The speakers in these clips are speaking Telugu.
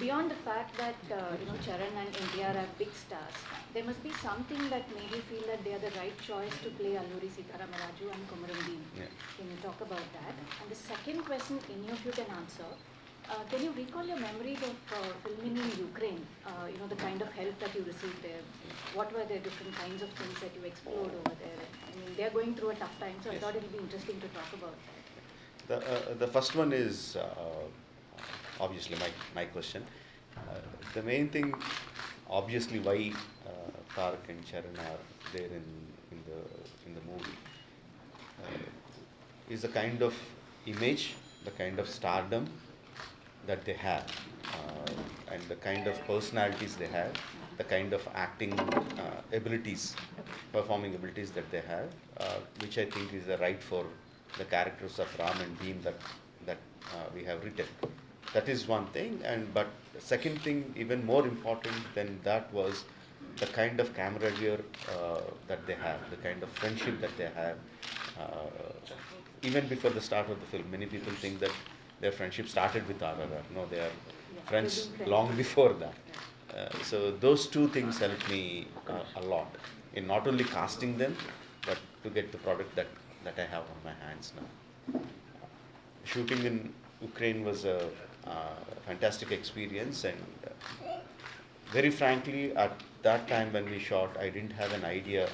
Beyond the fact that Charan and NTR are big stars, there must be something that made you feel that they are the right choice to play Alluri Sitaramaraju and Komaram Bhim. Yeah. Can you talk about that? And the second question, any of you can answer. Can you recall your memories of filming in Ukraine? The kind of help that you received there. What were the different kinds of things that you explored over there? I mean, they are going through a tough time, so I Yes. thought it would be interesting to talk about that. The first one is obviously my question. The main thing, obviously, why Tarak and Charan are there in the movie is the kind of image, the kind of stardom that they have, and the kind of personalities they have, the kind of acting abilities, performing abilities that they have, which I think is the right for the characters of Ram and Bhim that we have written. That is one thing, and but the second thing, even more important than that, was the kind of camaraderie that they have, the kind of friendship that they have. Even before the start of the film, many people think that their friendship started with RRR. No, they are Yeah, they've friends been friends. long before that. So those two things helped me a lot in not only casting them, but to get the product that I have on my hands now. Shooting in Ukraine was a fantastic experience, and very frankly, at that time when we shot, I didn't have an idea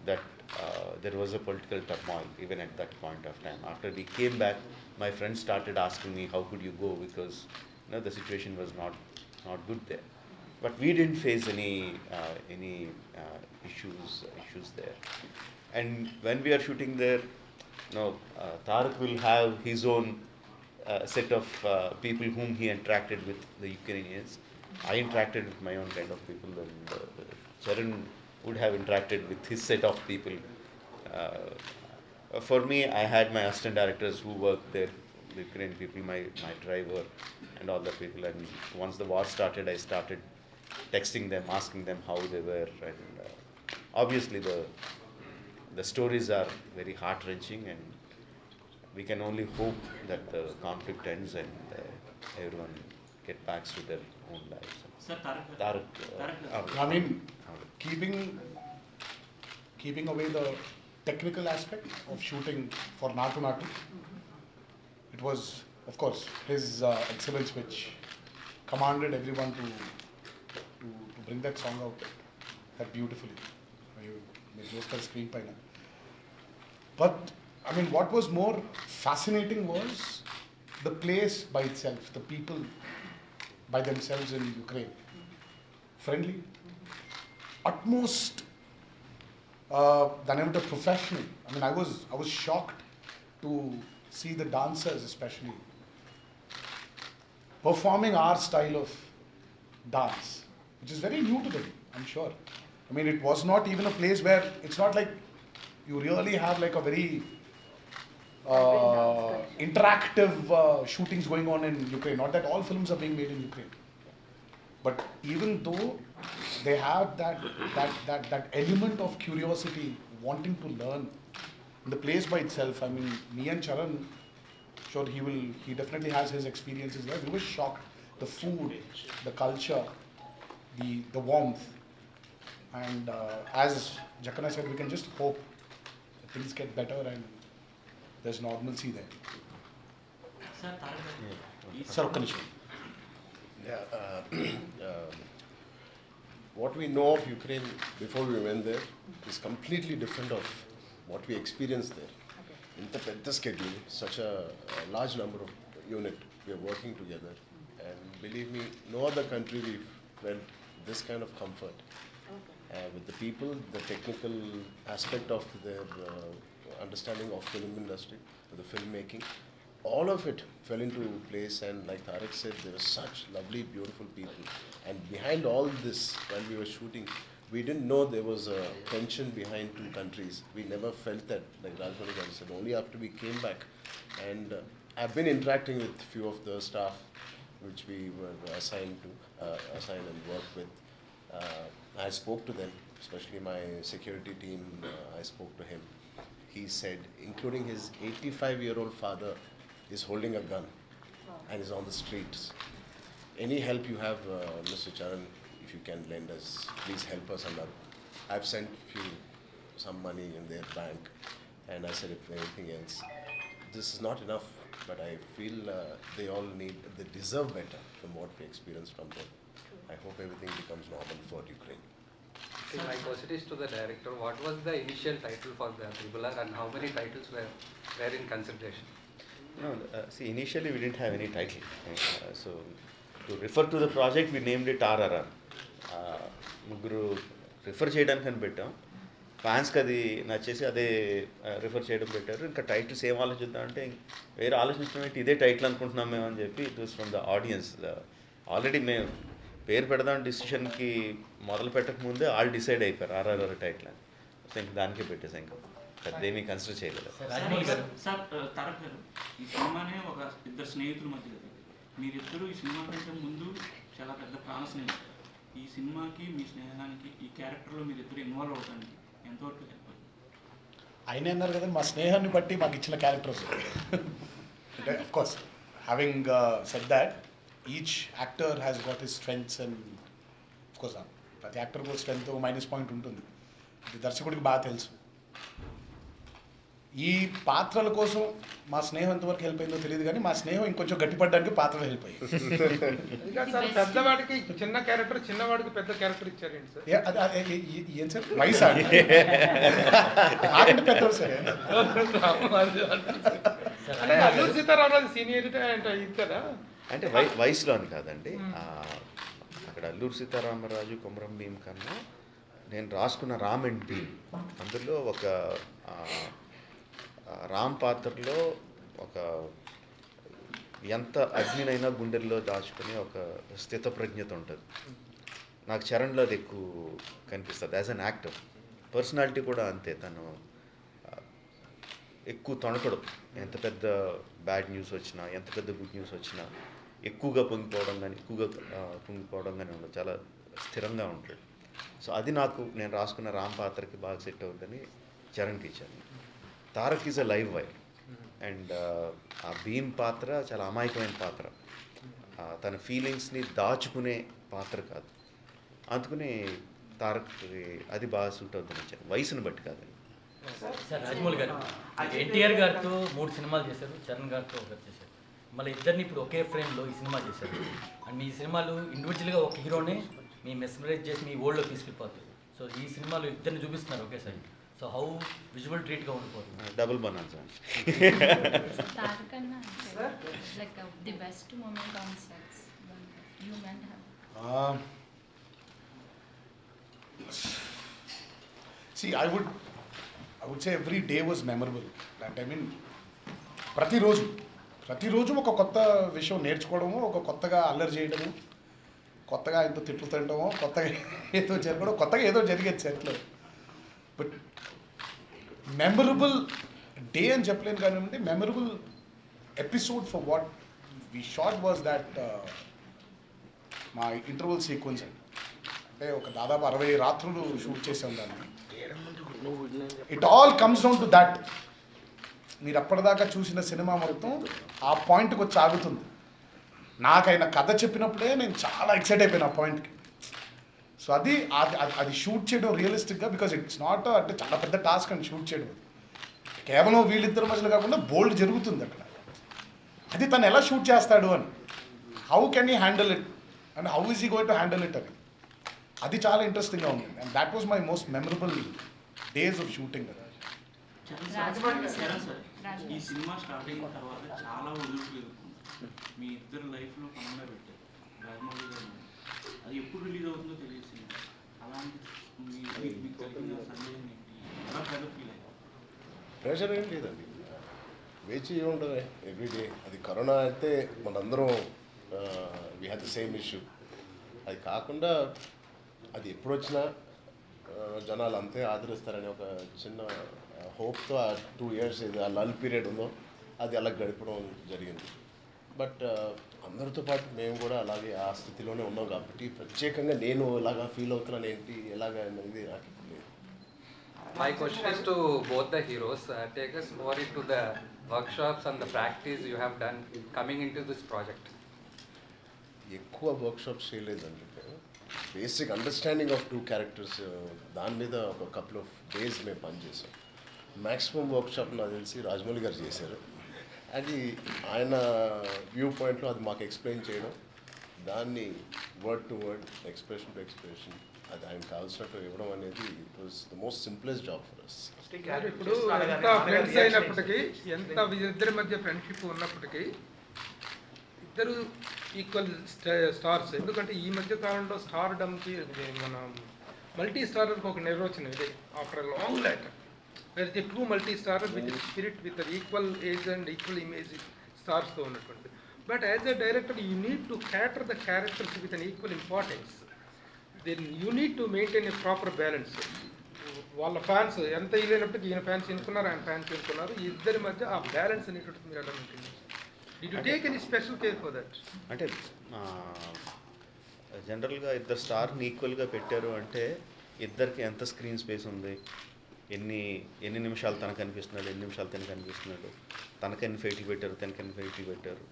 that there was a political turmoil even at that point of time. After we came back, my friends started asking me, "How could you go?" Because the situation was not good there. But we didn't face any issues there. And when we are shooting there, Tarak will have his own set of people whom he interacted with, the Ukrainians. I interacted with my own kind of people, and Charan would have interacted with his set of people. For me, I had my assistant directors who worked there, the Ukrainian people, my driver, and all the people. And once the war started, I started texting them, asking them how they were, and obviously the stories are very heart wrenching, and we can only hope that the conflict ends and everyone get back to their own lives. Sir, Tarak, Tarak, Tarak, I mean, Ahmed. keeping keeping away the technical aspect of shooting for Natu Natu, it was, of course, his excellence which commanded everyone to bring that song out that beautifully. మీరు చూస్తారు స్క్రీన్ పైన. But I mean, what was more fascinating was the place by itself, the people by themselves in Ukraine. Friendly, utmost than ever professional. I mean, I was shocked to see the dancers, especially performing our style of dance, which is very new to them, I'm sure. I mean, it was not even a place where it's not like you really have like a very Vibrant dance culture. interactive shootings going on in Ukraine. Not that all films are being made in Ukraine, but even though they have that element of curiosity, wanting to learn, the place by itself. I mean, me and Charan, sure he definitely has his experiences there. We were shocked. The food, the culture, the warmth, and as Jakana said, we can just hope that things get better and there's normalcy there. sir, Tarak, Yeah. ఈ Sir, cinema Kanisha. Yeah, what we know of Ukraine before we went there is completely different of what we experienced there. Okay. In the schedule, such a large number of unit, we are working together, and believe me, no other country we felt this kind of comfort Okay. with the people, the technical aspect of their understanding of film industry, the filmmaking, all of it fell into place. And like Tarak said, there were such lovely, beautiful people. And behind all this, while we were shooting, we didn't know there was a tension behind two countries. We never felt that, like Rajamouli said, only after we came back. And I've been interacting with few of the staff which we were assigned and work with. I spoke to them, especially my security team. I spoke to him. He said, including his 85-year-old father, is holding a gun Wow. and is on the streets. any help you have, Mr. Charan, if you can lend us, please help us. And I've sent some money in their bank, and I said if anything else, this is not enough. But I feel they deserve better from what we experienced from them. I hope everything becomes normal for Ukraine. See, my question is to the director. What was the initial title for the Tribhular and how many titles were in consideration? No, see, initially we didn't have any title. So, to refer to the project, we named it RRR. ముగ్గురు రిఫర్ చేయడానికి అని పెట్టాం. ఫ్యాన్స్కి అది నచ్చేసి అదే రిఫర్ చేయడం పెట్టారు. ఇంకా టైటిల్స్ ఏం ఆలోచిద్దాం అంటే వేరే ఆలోచించడం ఏంటి, ఇదే టైటిల్ అనుకుంటున్నాం మేము అని చెప్పి it was from the audience. Already మేము పేరు పెడదాం డిసిషన్కి మొదలు పెట్టకముందే వాళ్ళు డిసైడ్ అయిపోయారు ఆర్ఆర్ఆర్ టైటిల్ అని. సో ఇంక దానికే పెట్టేసాం, ఇంకా పెద్దేమీ కన్సిడర్ చేయలేదు. సార్ తారక్ గారు, ఈ సినిమానే ఒక ఇద్దరు స్నేహితుల మధ్య. మీరిద్దరూ ఈ సినిమా కంటే ముందు చాలా పెద్ద ప్రాణ స్నేహితులు. ఈ సినిమాకి మీ స్నేహానికి ఈ క్యారెక్టర్లో మీరిద్దరు ఇన్వాల్వ్ అవడానికి ఎంతవరకు హెల్ప్ అవుతుంది? ఆయన అన్నారు కదా మా స్నేహాన్ని బట్టి మాకు ఇచ్చిన క్యారెక్టర్స్. అంటే of course having said that each actor has got his strengths and of course ప్రతి యాక్టర్కి స్ట్రెంగ్త్ మైనస్ పాయింట్ ఉంటుంది. ఇది దర్శకుడికి బాగా తెలుసు. ఈ పాత్రల కోసం మా స్నేహం ఎంతవరకు హెల్ప్ అయిందో తెలియదు, కానీ మా స్నేహం ఇంకొంచెం గట్టిపడడానికి పాత్రలు హెల్ప్ అయ్యాయి. సార్ పెద్దవాడికి చిన్న క్యారెక్టర్, చిన్నవాడికి పెద్ద క్యారెక్టర్ ఇచ్చారేంటి సార్? ఏం సార్ వయసు నాకంటే పెద్దవాడు సార్. అంటే అల్లూరి సీతారామరాజు సీనియరిటీ అంటే ఇది కదా. అంటే వయసులో అని కాదండి. అక్కడ అల్లూరి సీతారామరాజు కొమరం భీమ్ కన్నా నేను రాసుకున్న రామ్ అండ్ భీమ్, అందులో ఒక రామ్ పాత్రలో ఒక ఎంత అగ్నినైనా గుండెల్లో దాచుకునే ఒక స్థితప్రజ్ఞత ఉంటుంది. నాకు చరణ్లో అది ఎక్కువ కనిపిస్తుంది యాజ్ అన్ యాక్టర్. పర్సనాలిటీ కూడా అంతే, తను ఎక్కువ తొణకడు. ఎంత పెద్ద బ్యాడ్ న్యూస్ వచ్చినా, ఎంత పెద్ద గుడ్ న్యూస్ వచ్చినా ఎక్కువగా పొంగిపోవడం కానీ ఉండదు. చాలా స్థిరంగా ఉంటాడు. సో అది నేను రాసుకున్న రామ్ పాత్రకి బాగా సెట్ అవుతుందని చరణ్కి ఇచ్చాను. Tarak is a live wire. And ఆ భీమ్ పాత్ర చాలా అమాయకమైన పాత్ర. తన ఫీలింగ్స్ని దాచుకునే పాత్ర కాదు. అందుకని తారక్కి అది బాగా సూట్ అవుతుంది ఇచ్చాను, వయసును బట్టి కాదు. సార్ రాజమౌళి గారు ఎన్టీఆర్ గారితో 3 సినిమాలు చేశారు, చరణ్ గారితో ఒకటి చేశారు. మళ్ళీ ఇద్దరిని ఇప్పుడు ఒకే ఫ్రేమ్లో ఈ సినిమా చేశారు. అండ్ మీ సినిమాలు ఇండివిజువల్గా ఒక హీరోనే మీ మెస్మరైజ్ చేసి మీ ఓల్డ్లో తీసుకెళ్ళిపోతారు. సో ఈ సినిమాలు ఇద్దరిని చూపిస్తున్నారు ఒకేసారి. సో హౌ విజువల్ ట్రీట్గా ఉండిపోతుంది? Double బనాన్సా. Tarak and like the best moment on sets when you men have. See, I would say every day was memorable. That I mean, ప్రతిరోజు ఒక కొత్త విషయం నేర్చుకోవడము, ఒక కొత్తగా అల్లరి చేయడము, కొత్తగా ఎంతో తిట్లు తినడము, కొత్తగా ఏదో జరగడం, కొత్తగా ఏదో జరిగేది సెట్లో. బట్ మెమరబుల్ డే అని చెప్పలేను కానివ్వండి, memorable episode for what we shot was that మా ఇంటర్వల్ సీక్వెన్స్ అండి. అంటే ఒక దాదాపు 60 రాత్రులు షూట్ చేసాం దాన్ని. It all comes down to that. మీరు అప్పటిదాకా చూసిన సినిమా మొత్తం ఆ పాయింట్కి వచ్చి ఆగుతుంది. నాకైనా కథ చెప్పినప్పుడే నేను చాలా ఎక్సైట్ అయిపోయాను ఆ పాయింట్కి. సో అది షూట్ చేయడం రియలిస్టిక్గా, బికాజ్ ఇట్స్ నాట్ అంటే చాలా పెద్ద టాస్క్ అని షూట్ చేయడం. కేవలం వీళ్ళిద్దరి మధ్యలో కాకుండా బోల్డ్ జరుగుతుంది అక్కడ. అది తను ఎలా షూట్ చేస్తాడు అని, how can he handle it and how is he going to handle it అని, అది చాలా ఇంట్రెస్టింగ్గా ఉంది. And that was my most memorable days of shooting. ఈ సినిమా స్టార్ట్ అయిన తర్వాత చాలా ఒడిదుడుకులు ఎదుర్కొన్నారు. మీ ఇద్దరు లైఫ్లో పనుగా పెట్టారు రాజమౌళి గారు. అది ఎప్పుడు రిలీజ్ అవుతుందో తెలియదు సినిమా. అలాంటి మీకు కలిగిన సందేహం ఏంటి? ఎలా ప్రెజర్ ఫీల్ అయ్యారు? ప్రెషర్ ఏం లేదండి, వేచి ఉండదు ఎవ్రీడే. అది కరోనా అయితే మనందరం we have the same issue. అది కాకుండా అది ఎప్పుడు వచ్చినా జనాలు అంతే ఆదరిస్తారని ఒక చిన్న హోప్తో ఆ 2 years ఇది ఆ లల్ పీరియడ్ ఉందో అది అలా గడపడం జరిగింది. బట్ అందరితో పాటు మేము కూడా అలాగే ఆ స్థితిలోనే ఉన్నాం కాబట్టి ప్రత్యేకంగా నేను ఇలాగా ఫీల్ అవుతున్నాను ఏంటి ఎలాగా అనేది నాకు ఇప్పుడు లేదు. My question is to both the heroes. Take us more into the workshops and the practice you have done coming into this project. ఎక్కువ వర్క్షాప్స్ చేయలేదండి. బేసిక్ అండర్స్టాండింగ్ ఆఫ్ 2 క్యారెక్టర్స్ దాని మీద ఒక కపుల్ ఆఫ్ డేస్ మేము పనిచేసాం. మ్యాక్సిమం వర్క్షాప్ నాకు తెలిసి రాజమౌళి గారు చేశారు. అది ఆయన వ్యూ పాయింట్లో అది మాకు ఎక్స్ప్లెయిన్ చేయడం, దాన్ని word to word, expression to expression అది ఆయన కావాల్సినట్టు ఇవ్వడం అనేది it was the most simplest job for us. ఇప్పుడు ఎంత ఫ్రెండ్స్ అయినప్పటికీ, ఎంత ఇద్దరి మధ్య ఫ్రెండ్షిప్ ఉన్నప్పటికీ ఇద్దరు ఈక్వల్ స్టార్స్. ఎందుకంటే ఈ మధ్య కాలంలో స్టార్డమ్కి మన మల్టీ స్టారర్కి ఒక నిర్వచనం ఇదే. After long light that the true multi starrer with spirit with equal age and equal image స్టార్స్తో ఉన్నటువంటిది. But as a director you need to cater the characters with unequal importance. Then you need to maintain a proper balance. వాళ్ళ ఫ్యాన్స్ ఎంత ఇవ్వనప్పటికీ ఈయన ఫ్యాన్స్ ఎన్నుకున్నారు, ఆయన ఫ్యాన్స్ ఎన్నుకున్నారు. ఇద్దరి మధ్య ఆ బ్యాలెన్స్ అనేటువంటిది మీరు ఎలా మెయింటైన్ చేస్తారు? Did you take any special care for that? అంటే జనరల్గా ఇద్దరు స్టార్ని ఈక్వల్గా పెట్టారు అంటే ఇద్దరికి ఎంత స్క్రీన్ స్పేస్ ఉంది, ఎన్ని ఎన్ని నిమిషాలు తనకు కనిపిస్తున్నాడు, ఎన్ని నిమిషాలు తనకు కనిపిస్తున్నాడు, తనకెన్ని ఫైట్లు పెట్టారు, తనకెన్ని ఫైట్లు పెట్టారు,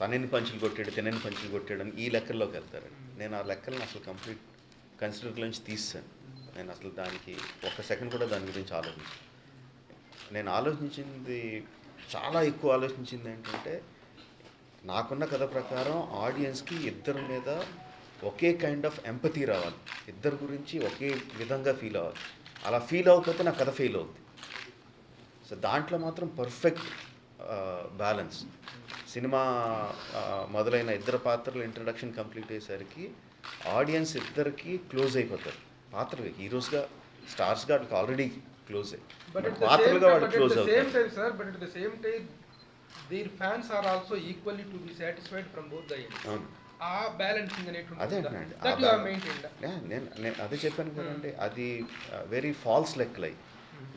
తనెన్ని పంచులు కొట్టాడు, తనెన్ని పంచులు కొట్టాడు అని ఈ లెక్కల్లోకి వెళ్తారండి. నేను ఆ లెక్కలను అసలు కంప్లీట్ కన్సిడర్లోంచి తీసాను. నేను అసలు దానికి ఒక్క సెకండ్ కూడా దాని గురించి ఆలోచించాను. నేను ఆలోచించింది, చాలా ఎక్కువ ఆలోచించింది ఏంటంటే, నాకున్న కథ ప్రకారం ఆడియన్స్కి ఇద్దరి మీద ఒకే కైండ్ ఆఫ్ ఎంపతీ రావాలి, ఇద్దరు గురించి ఒకే విధంగా ఫీల్ అవ్వాలి. అలా ఫీల్ అవ్వకపోతే నా కథ ఫెయిల్ అవుద్ది. సో దాంట్లో మాత్రం పర్ఫెక్ట్ బ్యాలెన్స్. సినిమా మొదలైన ఇద్దరు పాత్రలు ఇంట్రడక్షన్ కంప్లీట్ అయ్యేసరికి ఆడియన్స్ ఇద్దరికి క్లోజ్ అయిపోతారు. పాత్రలు హీరోస్గా, స్టార్స్గా వాళ్ళకి ఆల్రెడీ క్లోజ్ అయ్యి పాత్రలుగా వాళ్ళు క్లోజ్ అవుతారు. But at the same time, their fans are also equally to be satisfied from both the ends. ఆ బ్యాలెన్సింగ్ అదే అనేటువంటి అండి, దట్ యు హావ్ మెయింటైన్డ్. నేను అదే చెప్పాను కదండి, అది వెరీ ఫాల్స్ లెక్కలు అయ్యి.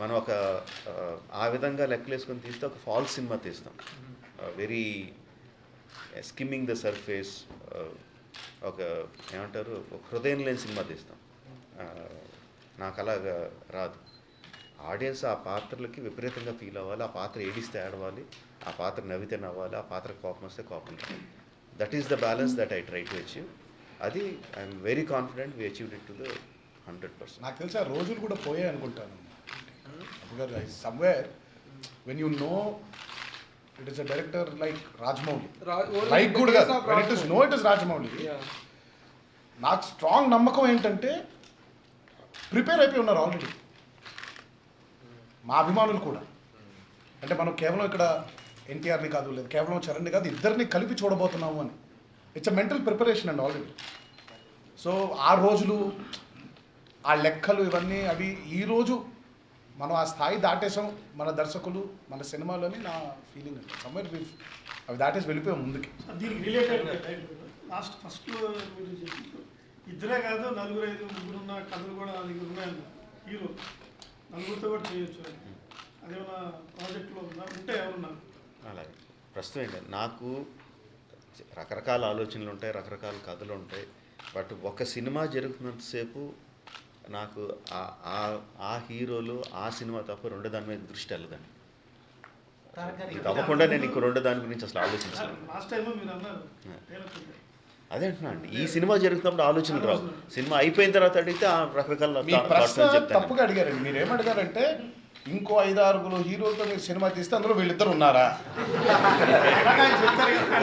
మనం ఒక ఆ విధంగా లెక్కలేసుకొని తీస్తే ఒక ఫాల్స్ సినిమా తీస్తాం. వెరీ స్కిమ్మింగ్ ద సర్ఫేస్, ఒక ఏమంటారు, ఒక హృదయం లేని సినిమా తీస్తాం. నాకు అలాగా రాదు. ఆడియన్స్ ఆ పాత్రలకి విపరీతంగా ఫీల్ అవ్వాలి, ఆ పాత్ర ఏడిస్తే ఆడవాలి, ఆ పాత్ర నవ్వితే నవ్వాలి, ఆ పాత్ర కోపం వస్తే కోపం రావాలి. That is the balance that I try to achieve. అది I'm very confident we achieved it to the 100%. నాకు తెలిసి ఆ రోజులు కూడా పోయాయి అనుకుంటాను. Somewhere when you know it is a director like Rajamouli, like కూడా కాదు, when it is know it is Rajamouli, నాకు స్ట్రాంగ్ నమ్మకం ఏంటంటే ప్రిపేర్ అయిపోయి ఉన్నారు ఆల్రెడీ మా అభిమానులు కూడా. అంటే మనం కేవలం ఇక్కడ ఎన్టీఆర్ని కాదు, లేదు కేవలం చరణ్ని కాదు, ఇద్దరిని కలిపి చూడబోతున్నాము అని. ఇట్స్ అ మెంటల్ ప్రిపరేషన్ అండి ఆల్రెడీ. సో ఆ రోజులు, ఆ లెక్కలు ఇవన్నీ అవి ఈరోజు మనం ఆ స్థాయి దాటేసాం మన దర్శకులు, మన సినిమాలోని నా ఫీలింగ్ అండి. సమ్వేర్ అవి దాటేసి వెళ్ళిపోయాం ముందుకి. దీనికి రిలేటెడ్ ఫస్ట్లో మీరు చెప్పినట్టు ఇద్దరే కాదు, నలుగురు, ఐదు, ముగ్గురు ఉన్న కథలు కూడా నా దగ్గర ఉన్నాయన్న హీరో, నలుగురితో కూడా చేయొచ్చు. అదేమన్నా ప్రాజెక్ట్లో ఉందా? ఉంటే ఎవరున్నారు? అలాగే ప్రస్తుతం ఏంటంటే, నాకు రకరకాల ఆలోచనలు ఉంటాయి, రకరకాల కథలు ఉంటాయి. బట్ ఒక సినిమా జరుగుతున్నంతసేపు నాకు ఆ హీరోలు, ఆ సినిమా తప్ప రెండో దాని మీద దృష్టి వెళ్ళదండి. తప్పకుండా నేను ఇంకో రెండో దాని గురించి అసలు ఆలోచించలేదు. లాస్ట్ టైం మీరు అన్నారు అదే అంటున్నా అండి, ఈ సినిమా జరుగుతున్నప్పుడు ఆలోచనలు రావు. సినిమా అయిపోయిన తర్వాత అడిగితే రకరకాల మీ ప్రశ్న తప్పుగా అడిగారండి. మీరు ఏమడిగారంటే, ఇంకో 5-6 హీరోలతో మీరు సినిమా తీస్తే అందులో వీళ్ళిద్దరు ఉన్నారా,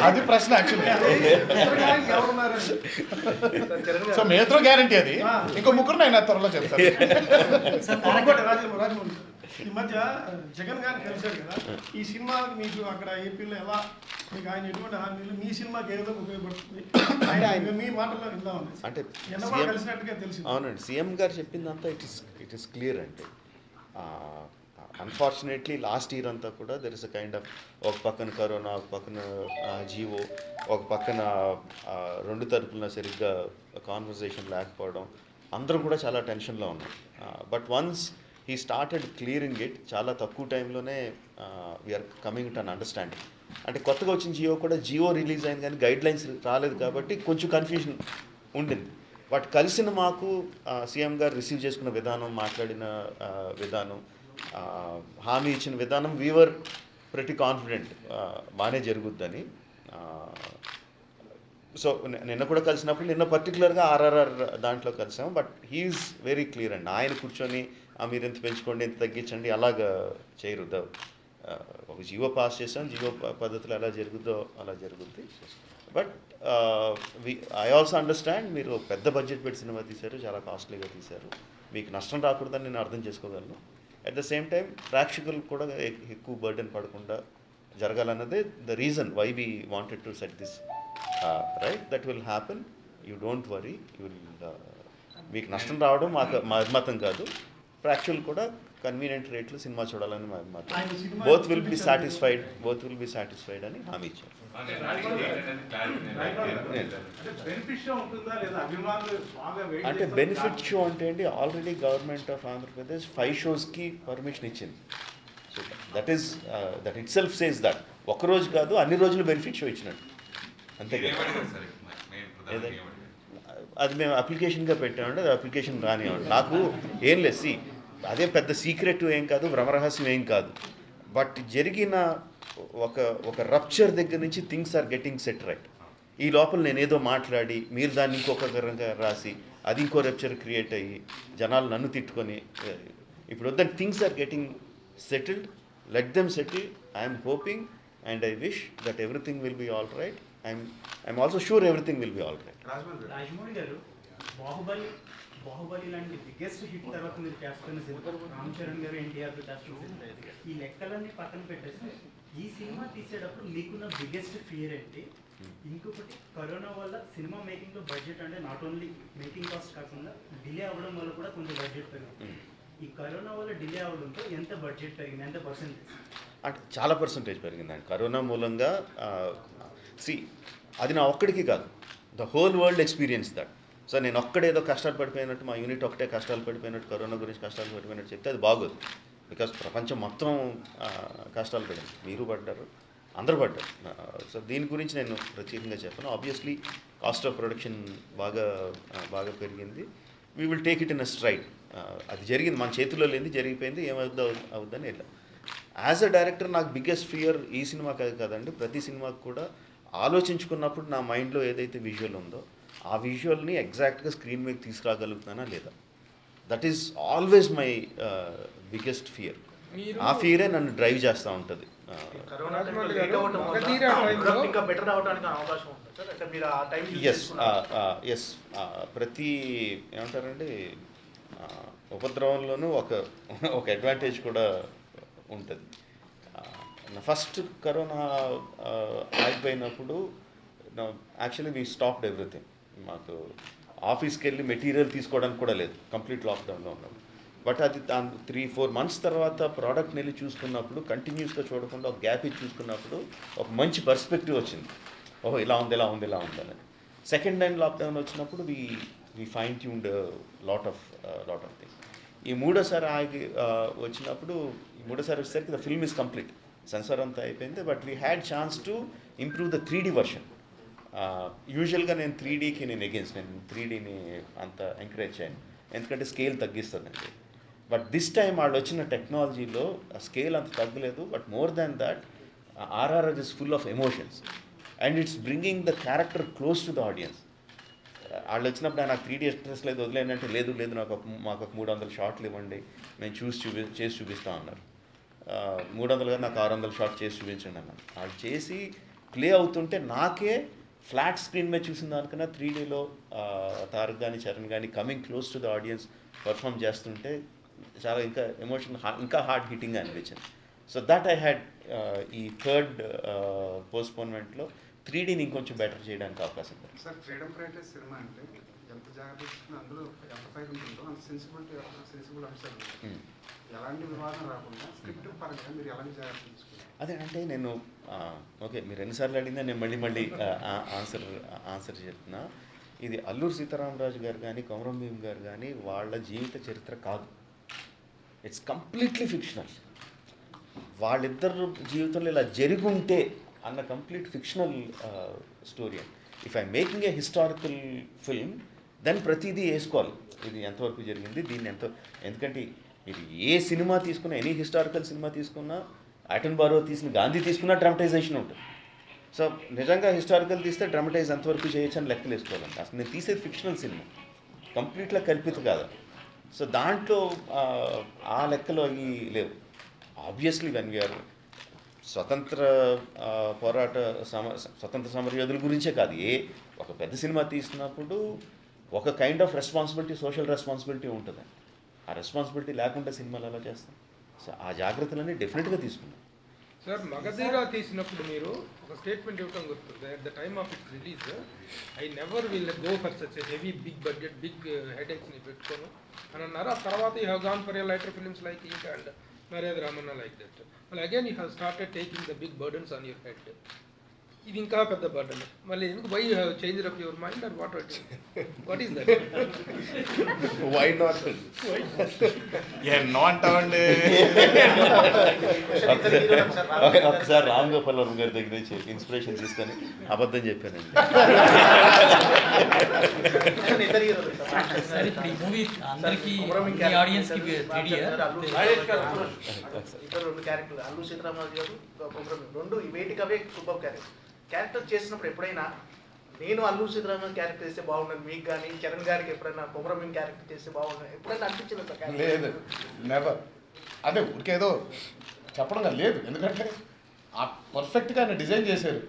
అది ప్రశ్న యాక్చువల్గా. సో మీ ఇద్దరు గ్యారంటీ అది, ఇంకో ముగ్గురు నేను త్వరలో చెప్తాను. రాజమౌళి ఈ మధ్య జగన్ గారిని కలిశారు కదా, ఈ సినిమాకి మీకు అక్కడ ఏపీలో ఎలా, మీకు ఆయన ఎటువంటి హామీలు, మీ సినిమాకి ఏ విధంగా ఉపయోగపడుతుంది ఆయన మీ మాటల్లో విందామని. అంటే కలిసినట్టుగా తెలిసింది. అవునండి, సీఎం గారు చెప్పిందంతా ఇట్ ఈస్ క్లియర్ అండి. అన్ఫార్చునేట్లీ లాస్ట్ ఇయర్ అంతా కూడా there is a kind of, ఒక పక్కన కరోనా, ఒక పక్కన జీవో, ఒక పక్కన రెండు తరపున సరిగ్గా కాన్వర్జేషన్ లేకపోవడం, అందరం కూడా చాలా టెన్షన్లో ఉన్నాం. But once he started clearing it, చాలా తక్కువ టైంలోనే we're coming to an understanding. అంటే కొత్తగా వచ్చిన జియో రిలీజ్ అయింది కానీ గైడ్ లైన్స్ రాలేదు కాబట్టి కొంచెం కన్ఫ్యూజన్ ఉండింది. బట్ కలిసిన మాకు సీఎం గారు రిసీవ్ చేసుకున్న విధానం, మాట్లాడిన విధానం, హామీ ఇచ్చిన విధానం, వీవర్ ప్రెటీ కాన్ఫిడెంట్ బాగానే జరుగుద్దని. సో నిన్న కూడా కలిసినప్పుడు నిన్న పర్టికులర్గా ఆర్ఆర్ఆర్ దాంట్లో కలిసాం. బట్ హీఈస్ వెరీ క్లియర్ అండి. ఆయన కూర్చొని మీరు ఎంత పెంచుకోండి ఎంత తగ్గించండి అలాగా చేయరు. ఒక జీవో పాస్ చేసాం, జీవో పద్ధతిలో ఎలా జరుగుద్దో అలా జరుగుద్ది. బట్ ఐ ఆల్సో అండర్స్టాండ్ మీరు పెద్ద బడ్జెట్ పెట్టి సినిమా తీశారు, చాలా కాస్ట్లీగా తీశారు, మీకు నష్టం రాకూడదని నేను అర్థం చేసుకోగలను. అట్ ద సేమ్ టైం ప్రేక్షకులకు కూడా ఎక్కువ బర్డెన్ పడకుండా జరగాలన్నదే the reason why we wanted to set this right. That will happen, you don't worry. You will మీకు నష్టం రావడం మా అభిమతం కాదు, ప్రేక్షకులు కూడా కన్వీనియంట్ రేట్లో సినిమా చూడాలని మా అభిమతం. బోత్ విల్ బి సాటిస్ఫైడ్ అని హామీ ఇచ్చారు. అంటే బెనిఫిట్ షో అంటే అండి, ఆల్రెడీ గవర్నమెంట్ ఆఫ్ ఆంధ్రప్రదేశ్ 5 షోస్కి పర్మిషన్ ఇచ్చింది. So that it self says ఒకరోజు కాదు అన్ని రోజులు బెనిఫిట్ షో ఇచ్చినట్టు, అంతే కదా. అది మేము అప్లికేషన్గా పెట్టామండి, అది అప్లికేషన్ రానివ్వండి. నాకు ఏం లేదు, అదే పెద్ద సీక్రెట్ ఏం కాదు, భ్రమరహస్యం ఏం కాదు. బట్ జరిగిన ఒక రప్చర్ దగ్గర నుంచి things are getting set right. ఈ లోపల నేనేదో మాట్లాడి మీరు దాన్ని ఇంకొక రకంగా రాసి అది ఇంకో రప్చర్ క్రియేట్ అయ్యి జనాలు నన్ను తిట్టుకొని ఇప్పుడు వద్దని things are getting settled. Let them settle. I'm hoping and I wish that everything will be all right. I'm also sure everything will be all right. Rajamouli garu, Baahubali లాంటి బిగ్గెస్ట్ హిట్ తర్వాత మీరు చేస్తున్న సినిమా రామ్ చరణ్ గారు ఎన్టీఆర్ చేస్తున్న సినిమా, ఈ లెక్కలన్నీ పక్కన పెట్టేస్తే ఈ సినిమా తీసేటప్పుడు మీకున్న బిగ్గెస్ట్ ఫియర్ ఏంటి? ఇంకొకటి, కరోనా వల్ల సినిమా మేకింగ్లో బడ్జెట్ అంటే నాట్ ఓన్లీ మేకింగ్ కాస్ట్ కాకుండా డిలే అవ్వడం వల్ల కూడా కొంచెం బడ్జెట్ పెరుగుతుంది. ఈ కరోనా వల్ల డిలే అవ్వడంతో ఎంత బడ్జెట్ పెరిగింది, ఎంత పర్సెంటేజ్? అంటే చాలా పర్సంటేజ్ పెరిగిందండి కరోనా మూలంగా. అది నా ఒక్కడికి కాదు, the whole world experience that. So నేను ఒక్కడేదో కష్టాలు పడిపోయినట్టు, మా యూనిట్ ఒకటే కష్టాలు పడిపోయినట్టు, కరోనా గురించి కష్టాలు పడిపోయినట్టు చెప్తే అది బాగోదు. బికాస్ ప్రపంచం మొత్తం కష్టాలు పడింది, మీరు పడ్డారు, అందరూ పడ్డారు. సో దీని గురించి నేను ప్రత్యేకంగా చెప్పను. ఆబ్వియస్లీ కాస్ట్ ఆఫ్ ప్రొడక్షన్ బాగా పెరిగింది. We will take it in a stride. అది జరిగింది, మన చేతిలో లేనిది జరిగిపోయింది, అవుద్దని వెళ్ళాం. యాజ్ అ డైరెక్టర్ నాకు బిగ్గెస్ట్ ఫియర్ ఈ సినిమాకి కదండి, ప్రతి సినిమాకి కూడా ఆలోచించుకున్నప్పుడు నా మైండ్లో ఏదైతే విజువల్ ఉందో ఆ విజువల్ని ఎగ్జాక్ట్గా స్క్రీన్ మీద తీసుకురాగలుగుతానా లేదా, that is always my biggest fear. ఆ ఫియరే నన్ను డ్రైవ్ చేస్తూ ఉంటుంది. ఎస్, ప్రతి ఏమంటారండి ఉపద్రవంలోనూ ఒక అడ్వాంటేజ్ కూడా ఉంటుంది. ఫస్ట్ కరోనా ఆగిపోయినప్పుడు యాక్చువల్లీ వీ స్టాప్డ్ ఎవ్రీథింగ్. మాకు ఆఫీస్కి వెళ్ళి మెటీరియల్ తీసుకోవడానికి కూడా లేదు, కంప్లీట్ లాక్డౌన్లో ఉన్నాం. బట్ అది 3-4 months తర్వాత ప్రోడక్ట్ని వెళ్ళి చూసుకున్నప్పుడు, కంటిన్యూస్గా చూడకుండా ఒక గ్యాప్ ఇచ్చి చూసుకున్నప్పుడు ఒక మంచి పర్స్పెక్టివ్ వచ్చింది. ఓహో ఇలా ఉంది అని. సెకండ్ టైం లాక్డౌన్ వచ్చినప్పుడు we fine tuned lot of things. ఈ మూడోసారి వచ్చినప్పుడు, వచ్చేసరికి the film is complete, censor అంతా అయిపోయింది. But we had chance to improve the 3D version. యూజువల్గా నేను 3Dకి నేను 3Dని అంత ఎంకరేజ్ చేయను, ఎందుకంటే స్కేల్ తగ్గిస్తుందండి. బట్ దిస్ టైం వాళ్ళు వచ్చిన టెక్నాలజీలో స్కేల్ అంత తగ్గలేదు. But more than that, RRR is full of emotions and it's bringing the character close to the audience. వాళ్ళు వచ్చినప్పుడు నాకు 3D ఇంట్రెస్ట్ లేదు, వదిలేనంటే లేదు మాకు ఒక 300 షాట్లు ఇవ్వండి, మేము చేసి చూపిస్తాం అన్నారు. 300 కాదు, నాకు 600 షాట్ చేసి చూపించండి అన్నాను. వాళ్ళు చేసి ప్లే అవుతుంటే నాకే ఫ్లాట్ స్క్రీన్ మీద చూసిన దానికన్నా 3Dలో తారక్ కానీ చరణ్ కానీ coming close to the audience perform చేస్తుంటే చాలా ఇంకా ఎమోషన్, ఇంకా హార్ట్ హిట్టింగ్గా అనిపించింది. సో దట్ ఐ హ్యాడ్ ఈ థర్డ్ పోస్ట్పోన్మెంట్లో 3Dని ఇంకొంచెం బెటర్ చేయడానికి అవకాశం ఉంది. సార్, ఫ్రీడమ్ ఫైటర్స్ సినిమా అంటే ఎంత జాగ్రత్త తీసుకుని అందులో ఎంత ఫైట్ ఉంటుందో అంత సెన్సిబుల్ అంశాలు ఎలాంటి వివాదం రాకుండా స్క్రిప్ట్ పరంగా మీరు ఎలాంటి జాగ్రత్తలు తీసుకున్నారు? అదే అంటే నేను ఓకే, మీరు ఎన్నిసార్లు అడిగినా నేను మళ్ళీ ఆన్సర్ చెప్తున్నా. ఇది అల్లూరు సీతారామరాజు గారు కానీ కొమరం భీమ్ గారు కానీ వాళ్ళ జీవిత చరిత్ర కాదు, ఇట్స్ కంప్లీట్లీ ఫిక్షనల్. వాళ్ళిద్దరు జీవితంలో ఇలా జరుగుంటే అన్న complete fictional story. If I making a historical film then ప్రతిదీ వేసుకోవాలి, ఇది ఎంతవరకు జరిగింది, దీన్ని ఎందుకంటే మీరు ఏ సినిమా తీసుకున్నా, ఎనీ హిస్టారికల్ సినిమా తీసుకున్నా, అటెన్బరో తీసిన గాంధీ తీసుకున్నా డ్రామటైజేషన్ ఉంటుంది. సో నిజంగా హిస్టారికల్ తీస్తే డ్రామటైజ్ ఎంతవరకు చేయొచ్చు అని లెక్కలు వేసుకోవాలండి. అసలు నేను తీసేది ఫిక్షనల్ సినిమా, కంప్లీట్గా కల్పిత కాదు. సో దాంట్లో ఆ లెక్కలు అవి లేవు. ఆబ్వియస్లీ వెన్ వీఆర్ స్వతంత్ర పోరాట స్వతంత్ర సమరయోధుల గురించే కాదు, ఒక పెద్ద సినిమా తీసినప్పుడు ఒక kind of responsibility, social responsibility ఉంటుంది. ఆ రెస్పాన్సిబిలిటీ లేకుండా సినిమాలు ఎలా చేస్తాం? సో ఆ జాగ్రత్తలన్నీ డెఫినెట్గా తీసుకున్నాం. సార్ మగధీర తీసినప్పుడు మీరు ఒక స్టేట్మెంట్ ఇవ్వడం గుర్తుంది. At the time of its release, I never will go for such heavy big budget big హెడేక్స్ని పెట్టుకోను అని అన్నారు. ఆ తర్వాత you have gone for a lighter films like ఇంక్ and Maryada Ramanna like that. మళ్ళీ again you have started taking the big burdens on your head. ఇది ఇంకా పెద్ద బర్డన్. మళ్ళీ ఎందుకు why you have change up your mind or what what is that? Why not? ఎన్నో అంటామండి. ఒకసారి రామ్ గోపాల్ వర్మ గారి దగ్గర నుంచి ఇన్స్పిరేషన్ తీసుకొని అబద్ధం చెప్పానండి. సార్ ఇప్పుడు ఈ మూవీ అందరికీ ఆడియన్స్కి 3D ఇద్దరు 2 క్యారెక్టర్లు, అల్లు సీతారామరాజు గారు, కొమరం, 2 వేటికవే సూపర్ క్యారెక్టర్ చేసినప్పుడు ఎప్పుడైనా నేను అల్లు సీతారామరాజు క్యారెక్టర్ చేస్తే బాగుండదు, మీకు కానీ చరణ్ గారికి ఎప్పుడైనా కొమరం క్యారెక్టర్ చేస్తే బాగుండదు ఎప్పుడైనా అనిపించింది సార్? లేదు, నెవర్. అదే ఊరికేదో చెప్పడం లేదు, ఎందుకంటే ఆ పర్ఫెక్ట్గా ఆయన డిజైన్ చేశారు.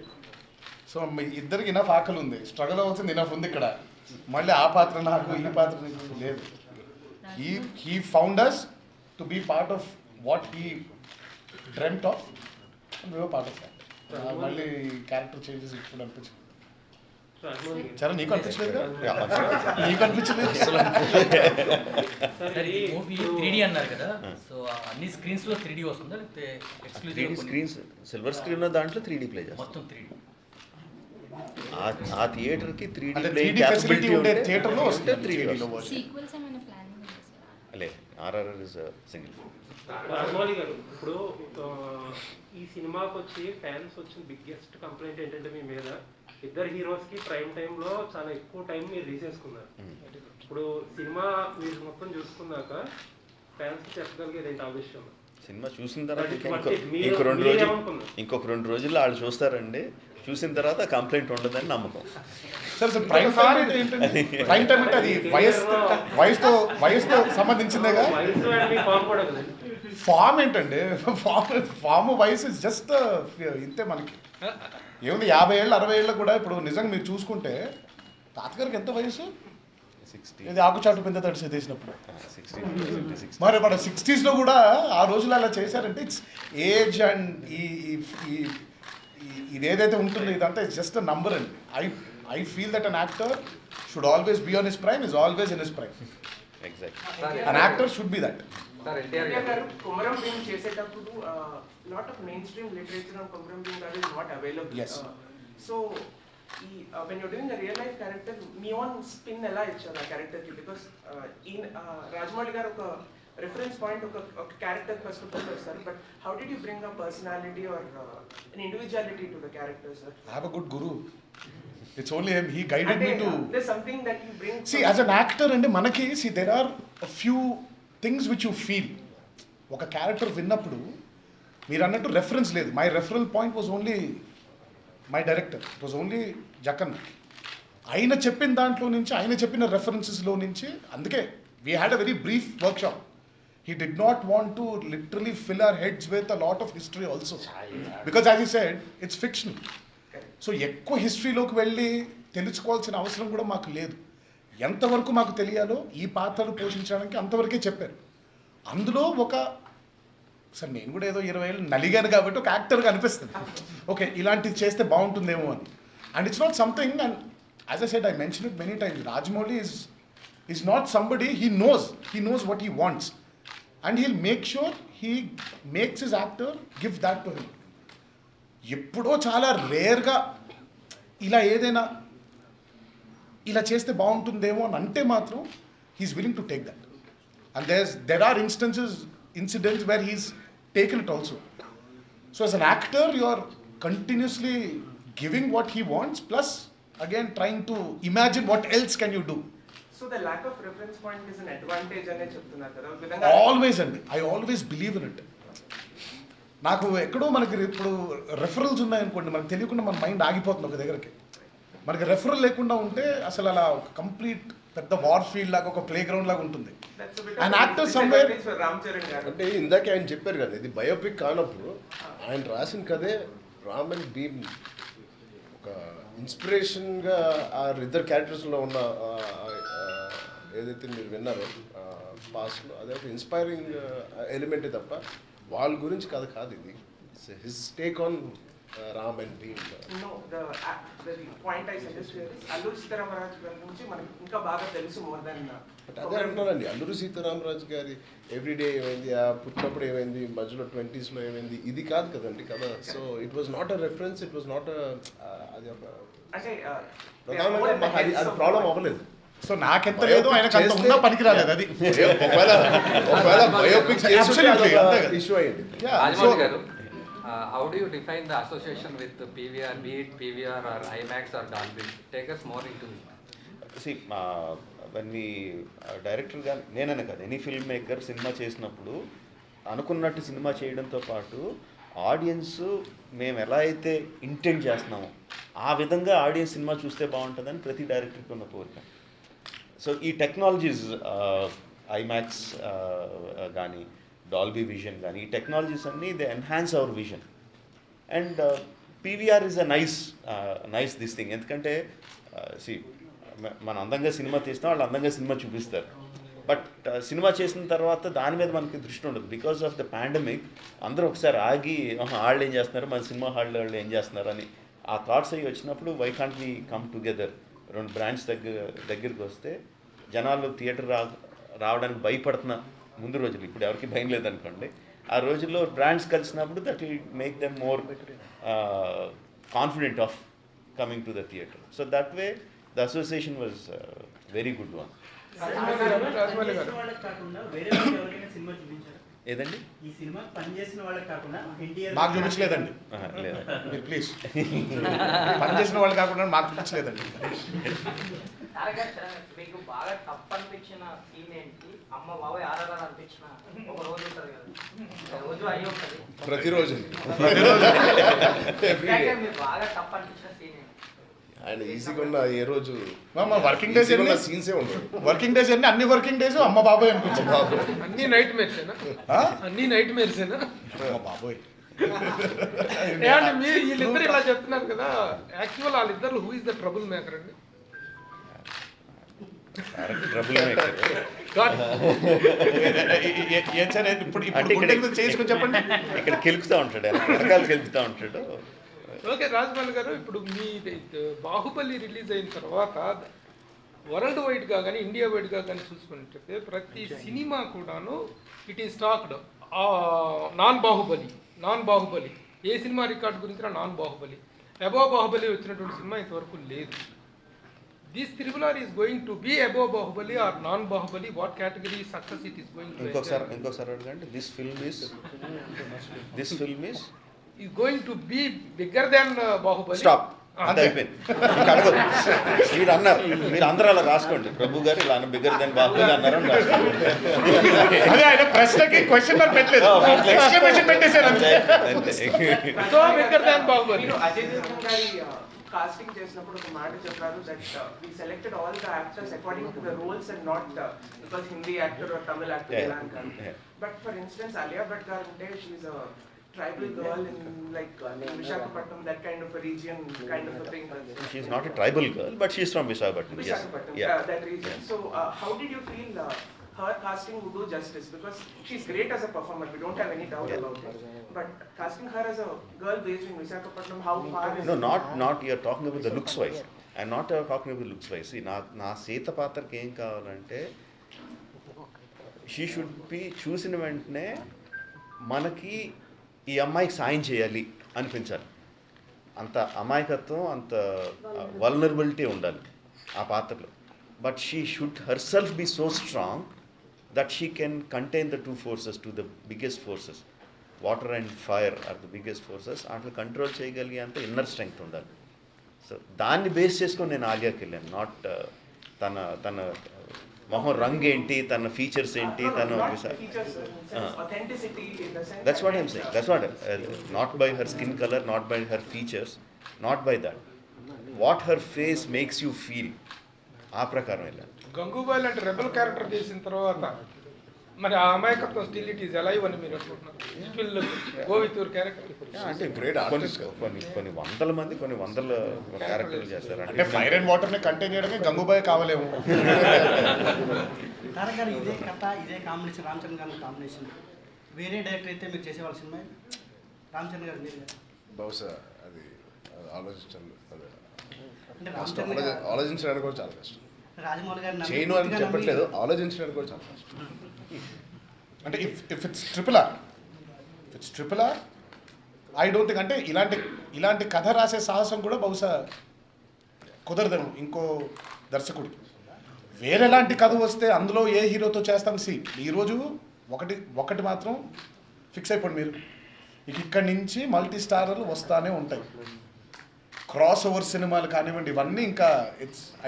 సో మీ ఇద్దరికి ఇనఫ్ ఆకలి ఉంది, స్ట్రగుల్ అవుతుంది, ఇనఫ్ ఉంది ఇక్కడ. మళ్ళీ ఆ పాత్ర నాకు, ఈ పాత్ర నాకు లేదు. He found us to be part of what he dreamt of, and part of that. మళ్ళీ క్యారెక్టర్ చేంజెస్ ఇప్పుడు అనిపించింది. చరణ్ నీకు అనిపించలేదు? నీకు అనిపించలేదు? సార్ ఈ మూవీ 3D అన్నారు కదా, సో అన్ని స్క్రీన్స్ లో 3D వస్తుందా లేకపోతే ఎక్స్క్లూజివ్ స్క్రీన్స్ సిల్వర్ స్క్రీన్ ఉన్న దాంట్లో 3D ప్లే చేస్తాం మొత్తం 3D? ఆ థియేటర్కి 3D అంటే ప్లే 3D ఫెసిలిటీ ఉండే థియేటర్లో వస్తుంది. 3D సీక్వెల్స్ ఏమైనా ప్లానింగ్ ఉందా సార్? లేదు, RRR ఇస్ సింగిల్. రాజమౌళి గారు, ఇప్పుడు ఈ సినిమాకి వచ్చి ఫ్యాన్స్ వచ్చిన బిగ్గెస్ట్ కంప్లైంట్ ఏంటంటే మీ మీద, ఇద్దరు హీరోస్కి ప్రైమ్ టైంలో చాలా ఎక్కువ టైం మీరు తీసేసుకున్నారు. ఇప్పుడు సినిమా మీరు మొత్తం చూసుకున్నాక ఫ్యాన్స్ చెప్పగలిగేది ఏంటి ఆ విషయంలో? సినిమా చూసిన తర్వాత ఇంకొక 2 రోజుల్లో వాళ్ళు చూస్తారండి. చూసిన తర్వాత కంప్లైంట్ ఉండదని నమ్మకం. సార్ సార్ ప్రైమ్ టైం అంటే ఏంటండి? ప్రైమ్ టైం అంటే అది వయసుతో సంబంధించిందేగా. ఫామ్ ఏంటండి? ఫామ్ వయసు జస్ట్ ఇంతే మనకి. ఏముంది 50 ఏళ్ళు 60 ఏళ్ళు కూడా. ఇప్పుడు నిజంగా మీరు చూసుకుంటే తాతగారికి ఎంత వయసు? 60. ఇది ఆకుచాటు పెద్ద తడిసి తీసినప్పుడు మరి మన 60s లో కూడా ఆ రోజులు అలా చేశారంటే ఇట్స్ ఏజ్ అండ్ ఇదేదైతే ఉంటుందో ఇదంతా ఇట్స్ జస్ట్ అ నంబర్ అండి. I feel that an actor should always be on his prime, is always in his prime. An actor should be that. NTR garu Komaram Bheem చేసేటప్పుడు lot of main stream literature on Komaram Bheem garu is not available. So ఈ when you doing the real life character మీ ఓన్ స్పిన్ ఎలా ఇచ్చారు ఆ క్యారెక్టర్కి? బికాస్ ఈ రాజమౌళి గారు ఒక రిఫరెన్స్ పాయింట్ ఒక క్యారెక్టర్ ఫస్ట్ వస్తారు, but how did you bring a personality or an individuality to the character, sir? I have a good guru. It's only him. He guided me to. There's something that you bring. See, as an actor, and manaki, see, there are a few things which you feel. Oka character vinnappudu, meer annattu reference ledhu. My referral point was only my director. It was only Jakan. Aina cheppin dantlo nunchi, aina cheppina references lo nunchi, అందుకే we had a very brief workshop. He did not want to literally fill our heads with a lot of history also. Because as he said, it's fiction. So ఎక్కువ హిస్టరీలోకి వెళ్ళి తెలుసుకోవాల్సిన అవసరం కూడా మాకు లేదు. ఎంతవరకు మాకు తెలియాలో ఈ పాత్రలు పోషించడానికి అంతవరకే చెప్పారు. అందులో ఒక సార్ నేను కూడా ఏదో 20 ఏళ్ళు నలిగాను కాబట్టి ఒక యాక్టర్గా అనిపిస్తుంది, ఓకే ఇలాంటిది చేస్తే బాగుంటుందేమో అని. And it's not something, and as I said, I mention it many times, Rajamouli is not somebody, he knows what he wants. And he'll make sure he makes his actor give that to him. ఎప్పుడో చాలా రేర్గా ఇలా ఏదైనా ఇలా చేస్తే బాగుంటుందేమో అని అంటే మాత్రం he's willing to take that. And there are incidents where he's taken it also. So as an actor, you are continuously giving what he wants, plus again trying to imagine what else can you do. So the lack of reference point is an advantage ane cheptunnaru kada. Always, and I always believe in it. నాకు ఎక్కడో మనకి ఇప్పుడు రెఫరల్స్ ఉన్నాయనుకోండి, మనకు తెలియకుండా మన మైండ్ ఆగిపోతుంది ఒక దగ్గరికి. మనకి రెఫరల్ లేకుండా ఉంటే అసలు అలా ఒక కంప్లీట్ పెద్ద వార్ ఫీల్డ్ లాగా, ఒక ప్లే గ్రౌండ్ లాగా ఉంటుంది. అండ్ యాక్టర్ సమ్వేర్ అంటే ఇందాకే ఆయన చెప్పారు కదా, ఇది బయోపిక్ కానప్పుడు ఆయన రాసిన కథే రామ్ అండ్ భీమ్ ఒక ఇన్స్పిరేషన్గా ఆ ఇద్దరు క్యారెక్టర్స్లో ఉన్న ఏదైతే మీరు విన్నారో పాస్ట్లో, అదే ఒక ఇన్స్పైరింగ్ ఎలిమెంటే తప్ప వాళ్ళ గురించి కథ కాదు ఇది. His take on Ram and Bheem. No, the point I suggest here is Alluri Sitaramaraju గారి గురించి మనకి ఇంకా బాగా తెలుసు మోర్ దెన్. అదే అంటున్నానండి, అల్లూరి సీతారామరాజు గారి ఎవ్రీడే ఏమైంది, ఆ పుట్టినప్పుడు ఏమైంది, మధ్యలో 20s ఏమైంది, ఇది కాదు కదండి కదా. So it was not a reference, it was not అది ఒక అంటే ప్రధానంగా అది ప్రాబ్లం అవ్వలేదు. సో నాకెంత లేదు ఆయనకు అంత ఉన్నా పనికి రాలేదు. అది ఒకవేళ బయోపిక్ ఇష్యూ అయ్యింది. రాజమౌళి గారు, how do you define the association with the PVR, be it PVR or IMAX or Dolby? Take us more into it. See, when we డైరెక్టర్గా నేననే కాదు, ఎనీ ఫిల్మ్ మేకర్ సినిమా చేసినప్పుడు అనుకున్నట్టు సినిమా చేయడంతో పాటు ఆడియన్స్ మేము ఎలా అయితే ఇంటెంట్ చేస్తున్నామో ఆ విధంగా ఆడియన్స్ సినిమా చూస్తే బాగుంటుందని ప్రతి డైరెక్టర్కి ఉన్న కోరిక. సో ఈ టెక్నాలజీస్ ఐమాక్స్ కానీ డాల్బీ విజన్ కానీ ఈ టెక్నాలజీస్ అన్నీ they enhance hour vision. And PVR is a nice this thing. ఎందుకంటే మనం అందంగా సినిమా తీస్తాం, వాళ్ళు అందంగా సినిమా చూపిస్తారు. బట్ సినిమా చేసిన తర్వాత దాని మీద మనకి దృష్టి ఉండదు. బికాస్ ఆఫ్ ద పాండమిక్ అందరూ ఒకసారి ఆగి వాళ్ళు ఏం చేస్తున్నారు, మన సినిమా హాల్లో వాళ్ళు ఏం చేస్తున్నారు అని ఆ థాట్స్ అవి వచ్చినప్పుడు why can't we come together, రెండు బ్రాండ్స్ దగ్గరికి వస్తే జనాలు థియేటర్ రావడానికి భయపడుతున్న ముందు రోజులు, ఇప్పుడు ఎవరికి భయం లేదనుకోండి, ఆ రోజుల్లో బ్రాండ్స్ కలిసినప్పుడు that will make them more confident of coming to the theatre. So that way the association was very good one. ఏదండి ఈ సినిమా పనిచేసిన వాళ్ళకి కాకుండా ఎన్టీఆర్ మాకు చూపించలేదండి. మీరు ప్లీజ్ పనిచేసిన వాళ్ళు కాకుండా మాకు చూపించలేదండి. మీకు బాగా తప్పు అనిపించిన సీన్ ఏంటి? అమ్మ బాబాయ్ RRR అనిపించిన ఒక రోజు ఉంటుంది కదా, రోజు అయ్యి ఉంటుంది ప్రతిరోజు మీకు బాగా తప్పు అనిపించిన సీన్ ఏంటి? ఆయన ఈజీగా ఉన్న ఏ రోజు వర్కింగ్ డేస్ సీన్సే ఉండవు. వర్కింగ్ డేస్ అన్ని వర్కింగ్ డేస్ అమ్మ బాబాయ్ అనిపించింది. అన్ని నైట్ మేర్సేనా? అన్ని నైట్ మేర్సేనా? అమ్మ బాబాయ్. మీరు వీళ్ళిద్దరు ఇలా చెప్తున్నారు కదా, యాక్చువల్ వాళ్ళిద్దరు who is the trouble maker అండి? ట్రబుల్ మేకర్ ఇప్పుడు చేసుకుని చెప్పండి. ఇక్కడ కెలుకుతూ ఉంటాడు, వెనకాల కెలుకుతూ ఉంటాడు. ఓకే రాజమౌళి గారు, ఇప్పుడు మీ బాహుబలి రిలీజ్ అయిన తర్వాత వరల్డ్ వైడ్గా కానీ ఇండియా వైడ్గా కానీ చూసుకుంటే ప్రతి సినిమా కూడాను it is talked non Baahubali ఏ సినిమా రికార్డు గురించి నాన్ బాహుబలి, అబోవ్ బాహుబలి వచ్చినటువంటి సినిమా ఇంతవరకు లేదు. This triple is going to be above Baahubali or non Baahubali? What category success it is going to? ఇంకోసారి అడగండి. This film is is going to be bigger than Bahubali. Stop. అది అయిపోయింది. ఇంకా అడగదు. మీరు అన్నారు, మీరు అందరూ అలా రాసుకోండి. ప్రభు గారు ఇలా బిగ్గర్ దెన్ బాహుబలి అన్నారు అని రాసుకోండి. అదే ఆయన ప్రశ్నకి క్వశ్చన్ మార్క్ పెట్టలేదు, ఎక్స్క్లమేషన్ పెట్టేశారు అంతే. So bigger than Baahubali. Ajay Devgn గారి కాస్టింగ్ చేసినప్పుడు ఒక మాట చెప్పారు, that we selected all the actors according to the roles and not because Hindi actor or Tamil actor ఇలా అని కాదు. But for instance Alia Bhatt గారు ఉంటే she is a tribal girl in like Visakhapatnam, that kind of a region, kind of a thing. She is not a tribal girl, but she is from Visakhapatnam. Visakhapatnam, yes. That region. So how did you feel her casting would do justice? Because she's great as a performer, we don't have any doubt about it. But casting her as a girl based in Visakhapatnam, how far is No, not you are talking about the looks wise. I am not talking about the looks wise. See, నా సీత పాత్రకి ఏం కావాలంటే she should be చూసిన వెంటనే మనకి ఈ అమ్మాయికి సాయం చేయాలి అనిపించాలి. అంత అమాయకత్వం, అంత వల్నరబిలిటీ ఉండాలి ఆ పాత్రలో. But she should herself be so strong that she can contain the two forces, to the biggest forces. Water and fire are the biggest forces. అట్లా కంట్రోల్ చేయగలిగే అంత ఇన్నర్ స్ట్రెంగ్త్ ఉండాలి. సో దాన్ని బేస్ చేసుకొని నేను ఆలియాకి వెళ్ళాను. నాట్ తన మొహం రంగు ఏంటి, తన ఫీచర్స్ ఏంటి, తన that's what I'm saying, that's what not by her skin colour, not by her features, not by that, what her face makes you feel, ఆ ప్రకారం వెళ్ళాలి. గంగూబాయ్ లాంటి రెబల్ క్యారెక్టర్ చేసిన తర్వాత మరి ఆ అమాయకత్వం స్టిల్ ఇట్ ఈస్ అలైవ్ అని మీరు అనుకుంటున్నారు? Still go with your character. అంటే కొన్ని వందల మంది కొన్ని వందల క్యారెక్టర్లు చేస్తారు. అంటే ఫైర్ అండ్ వాటర్ ని కంటైన్ చేయడమే గంగూబాయ్ కావాలేమో. తారక్ గారు ఇదే కథ, ఇదే కాంబినేషన్, రామ్ చరణ్ గారి కాంబినేషన్ వేరే డైరెక్టర్ అయితే మీరు చేసేవాళ్ళ సినిమా రామ్ చరణ్ గారు మీరు బహుశా అది ఆలోచించాలి, అంటే రామ్ చరణ్ ఆలోచించడానికి కూడా చాలా కష్టం. రాజమౌళి గారు చేయను అని చెప్పట్లేదు, ఆలోచించడానికి కూడా చాలా కష్టం. అంటే if it's triple R I don't think, అంటే ఇలాంటి కథ రాసే సాహసం కూడా బహుశా కుదరదేమో ఇంకో దర్శకుడికి. వేరేలాంటి కథ వస్తే అందులో ఏ హీరోతో చేస్తాం. ఈరోజు ఒకటి మాత్రం ఫిక్స్ అయిపోండి మీరు, ఇక్కడి నుంచి మల్టీ స్టారర్లు వస్తానే ఉంటాయి. క్రాస్ ఓవర్ సినిమాలు కానివ్వండి, ఇవన్నీ ఇంకా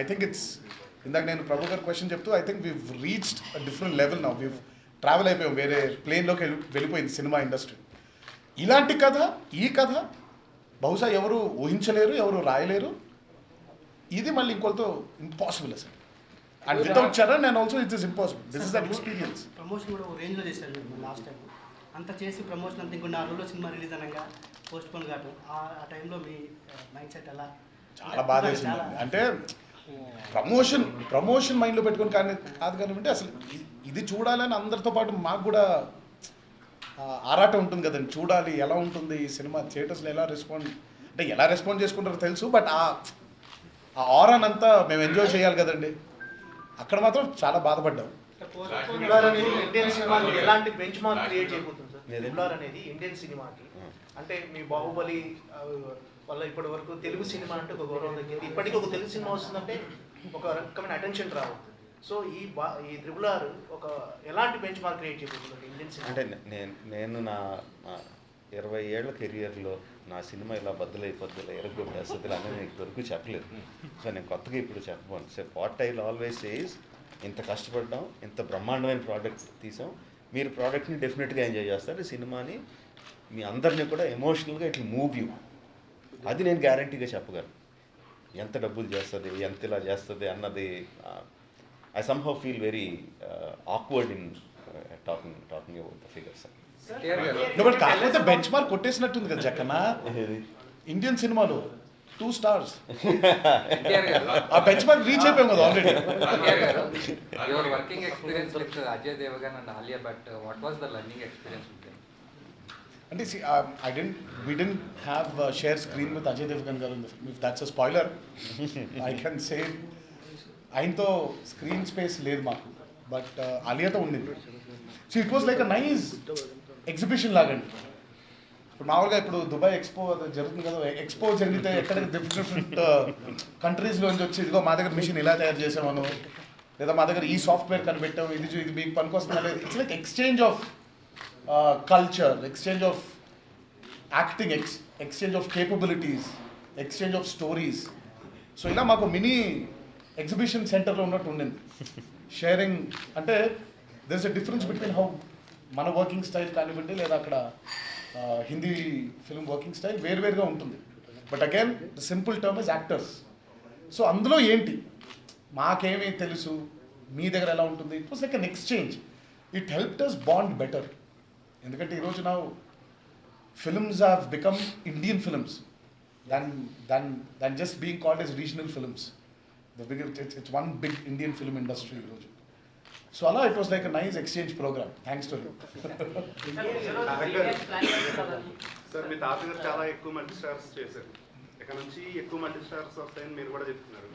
ఐ థింక్ ఇందాక నేను ప్రభు గారు క్వశ్చన్ చెప్తూ I think we've reached a different level now. We've travel అయిపోయాం, వేరే ప్లేన్లోకి వెళ్ళిపోయింది సినిమా ఇండస్ట్రీ. ఇలాంటి కథ, ఈ కథ బహుశా ఎవరు ఊహించలేరు, ఎవరు రాయలేరు. ఇది మళ్ళీ ఇంకొకరితో ఇంపాసిబుల్ అసలు. And without Charan and also it is impossible. This is that experience. Promotion కూడా రేంజ్లో చేశారు లాస్ట్ టైం. అంత చేసి ప్రమోషన్ అంతా ఇంకో 4 రోజుల్లో సినిమా రిలీజ్ అనగా పోస్ట్ పోన్ కావటం, ఆ టైంలో మీ మైండ్ సెట్ ఎలా? చాలా బాధ వేసింది. అంటే ప్రమోషన్ మైండ్లో పెట్టుకుని కానివ్వండి, అసలు ఇది చూడాలని అందరితో పాటు మాకు కూడా ఆరాటం ఉంటుంది కదండి. చూడాలి ఎలా ఉంటుంది ఈ సినిమా, థియేటర్స్లో ఎలా రెస్పాండ్ చేసుకుంటారో తెలుసు, బట్ ఆ ఆరానంతా మేము ఎంజాయ్ చేయాలి కదండి. అక్కడ మాత్రం చాలా బాధపడ్డాం. ఇండియన్ సినిమాకి ఎలాంటి బెంచ్ మార్క్ క్రియేట్ చేయబోతుంది సార్ రెగ్యులర్ అనేది ఇండియన్ సినిమాకి? అంటే మీ బాహుబలి వల్ల ఇప్పటి వరకు తెలుగు సినిమా అంటే ఒక గౌరవం దక్కింది. ఇప్పటికీ ఒక తెలుగు సినిమా వస్తుందంటే ఒక రకమైన అటెన్షన్ రావాలి. సో ఈ RRR ఒక ఎలాంటి బెంచ్ మార్క్ క్రియేట్ చేయబోతుంది ఇండియన్ సినిమా? అంటే నేను నా 20 ఏళ్ల కెరియర్లో నా సినిమా ఇలా బద్దలైపోద్దులే, ఎరగొట్టేస్తుంది అని నేను ఇప్పటివరకు చెప్పలేదు. సో నేను కొత్తగా ఇప్పుడు చెప్పబోను. So what I always says, ఇంత కష్టపడ్డాం, ఇంత బ్రహ్మాండమైన ప్రోడక్ట్ తీసాం, మీరు ప్రోడక్ట్ని డెఫినెట్గా ఎంజాయ్ చేస్తారు. ఈ సినిమాని మీ అందరినీ కూడా ఎమోషనల్గా ఇట్లా మూవ్ యూ, అది నేను గ్యారంటీగా చెప్పగలను. ఎంత డబ్బులు చేస్తుంది, ఎంత ఇలా చేస్తుంది అన్నది I somehow feel very awkward in talking about the figures. కాకపోతే బెంచ్ మార్క్ కొట్టేసినట్టుంది కదా జక్కన్న ఇండియన్ సినిమాలో 2 stars. ఆ బెంచ్ మార్క్ రీచ్ అయిపోయాం కదా already. Your working experience with Ajay Devgn and Alia Bhatt, what was the learning experience with them? అంటే we didn't have share screen with Ajay Devgan garu in the film. If that's a spoiler, I can say ఆయనతో స్క్రీన్ స్పేస్ లేదు మాకు, బట్ ఆలియాతో ఉండింది. So it was like a nice exhibition లాగండి. ఇప్పుడు మామూలుగా ఇప్పుడు దుబాయ్ ఎక్స్పో జరుగుతుంది కదా, ఎక్స్పో జరిగితే ఎక్కడ డిఫరెంట్ కంట్రీస్లోంచి వచ్చి ఇదిగో మా దగ్గర మిషన్ ఇలా తయారు చేసామను, లేదా మా దగ్గర ఈ సాఫ్ట్వేర్ కనిపెట్టాం, ఇది మీకు పనికొస్తుంది. It's like exchange of culture, exchange of acting, exchange of capabilities, exchange of stories. So ఇలా మాకు మినీ ఎగ్జిబిషన్ సెంటర్లో ఉన్నట్టు ఉండింది. షేరింగ్ అంటే there is a difference between how మన వర్కింగ్ స్టైల్ కానివ్వండి, లేదా అక్కడ హిందీ ఫిల్మ్ వర్కింగ్ స్టైల్ వేరువేరుగా ఉంటుంది. But again the simple term is actors. So అందులో ఏంటి మాకేమీ తెలుసు, మీ దగ్గర ఎలా ఉంటుంది, it was like an exchange. It helped us bond better. ఎందుకంటే ఈరోజు నా films have become Indian films than just being called as regional films. It's one big Indian film industry ఈరోజు. సో అలా it was like a nice exchange programme. Thanks to you. Sir మీ తాతగారు చాలా ఎక్కువ మల్టీ స్టార్స్ చేశారు, ఇక్కడ నుంచి ఎక్కువ మల్టీ స్టార్స్ వస్తాయని మీరు కూడా చెప్తున్నారు.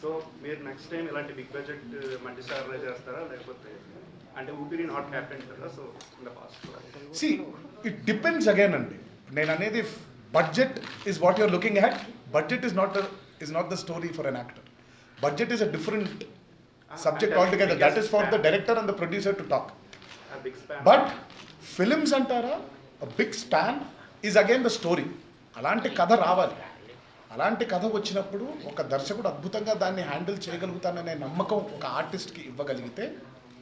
సో మీరు నెక్స్ట్ టైం ఇలాంటి బిగ్ బడ్జెట్ మల్టీ స్టార్ చేస్తారా, లేకపోతే అంటే ఊపిరి నాట్ హ్యాపెన్ కదా? So in the past see it depends again అండి. నేను అనేది budget is what you're looking at. Budget is not the story for an actor. Budget is a different subject altogether. That is for the director and the producer to talk. But films antara, a big span is again the story. అలాంటి కథ రావాలి, అలాంటి కథ వచ్చినప్పుడు ఒక దర్శకుడు అద్భుతంగా దాన్ని హ్యాండిల్ చేయగలుగుతాననే నమ్మకం ఒక ఆర్టిస్ట్కి ఇవ్వగలిగితే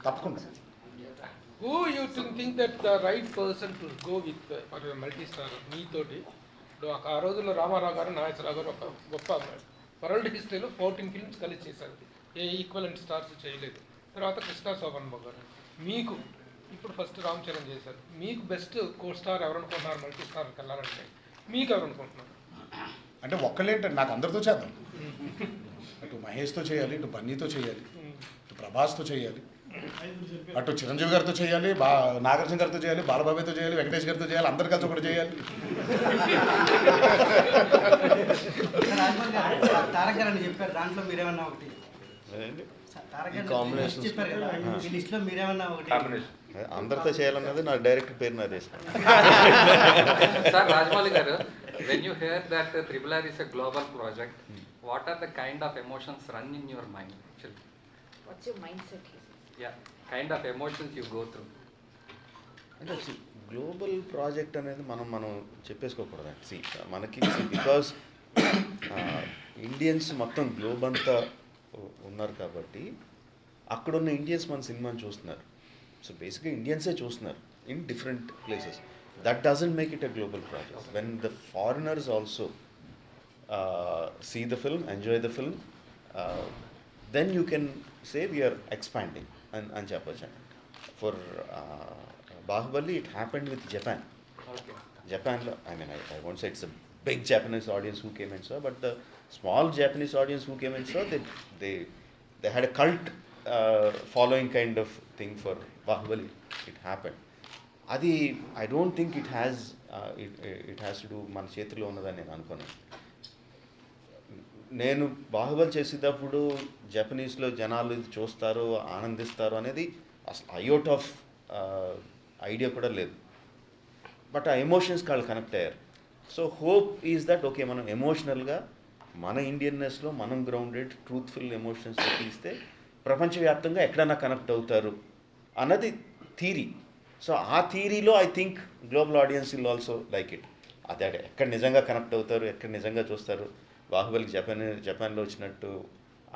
తప్పకుండా. Who you think that the right person to go with for a multi-star మీతోటి? ఇప్పుడు ఆ రోజుల్లో రామారావు గారు నాగేశ్వరరావు గారు ఒక గొప్ప వరల్డ్ హిస్టరీలో 14 ఫిల్మ్స్ కలిసి చేశారు. ఏ ఈక్వలెంట్ స్టార్స్ చేయలేదు. తర్వాత కృష్ణ శోభన్ బాబు గారు. మీకు ఇప్పుడు ఫస్ట్ రామ్ చరణ్ చేశారు. మీకు బెస్ట్ కో స్టార్ ఎవరు అనుకుంటున్నారు మల్టీ స్టార్కి వెళ్ళాలంటే? మీకు ఎవరు అనుకుంటున్నారు? అంటే ఒక్కళ్ళేంటంటే నాకు అందరితో చేద్దాం. అటు మహేష్తో చేయాలి, ఇటు బన్నీతో చేయాలి, ఇటు ప్రభాస్తో చేయాలి, అటు చిరంజీవి గారితో చేయాలి, నాగార్జున గారితో చేయాలి, బాలబాబుతో చేయాలి, వెంకటేష్ గారితో చేయాలి, అందరు కలిసి ఒకటి చేయాలి. తారక్ గారు అని చెప్పారు, దాంట్లో మీరేమన్నా ఒకటి చెప్పారు కదా, ఈ లిస్ట్లో మీరేమన్నా ఒకటి అందరితో చేయాలన్నది నా డైరెక్టర్ పేరు నాది. సార్ రాజమౌళి గారు, when you hear that RRR is a global project, what are the kind of emotions run in your mind actually? What's your mindset? Yeah, kind of emotions you go through. అంటే గ్లోబల్ ప్రాజెక్ట్ అనేది మనం చెప్పేసుకోకూడదు. మనకి బికాజ్ ఇండియన్స్ మొత్తం గ్లోబ్ అంతా ఉన్నారు కాబట్టి అక్కడున్న ఇండియన్స్ మన సినిమాని చూస్తున్నారు. సో బేసిక్గా ఇండియన్సే చూస్తున్నారు in different places. That doesn't make it a global project. When the foreigners also see the film, enjoy the film, then you can say we're expanding అని చెప్పొచ్చు. For Baahubali it happened with Japan. జపాన్లో I won't say it's a big Japanese audience who came and saw, but the small Japanese audience who came and saw, they had a cult following kind of thing for Bahubali. It happened. Adi, I don't think it has to do మన చేతిలో ఉన్నదని నేను అనుకున్నాను. నేను బాహుబలి చేసేటప్పుడు జపనీస్లో జనాలు ఇది చూస్తారు, ఆనందిస్తారు అనేది అసలు అయోట్ ఆఫ్ ఐడియా కూడా లేదు. బట్ ఆ ఎమోషన్స్కి వాళ్ళు కనెక్ట్ అయ్యారు. So hope is that okay, మనం ఎమోషనల్గా మన ఇండియన్నెస్లో మనం గ్రౌండెడ్ ట్రూత్ఫుల్ ఎమోషన్స్తో తీస్తే ప్రపంచవ్యాప్తంగా ఎక్కడన్నా కనెక్ట్ అవుతారు అన్నది థీరీ. సో ఆ థీరీలో I think global audience will also like it. అదే ఎక్కడ నిజంగా కనెక్ట్ అవుతారు, ఎక్కడ నిజంగా చూస్తారు. బాహుబలికి జపాన్లో వచ్చినట్టు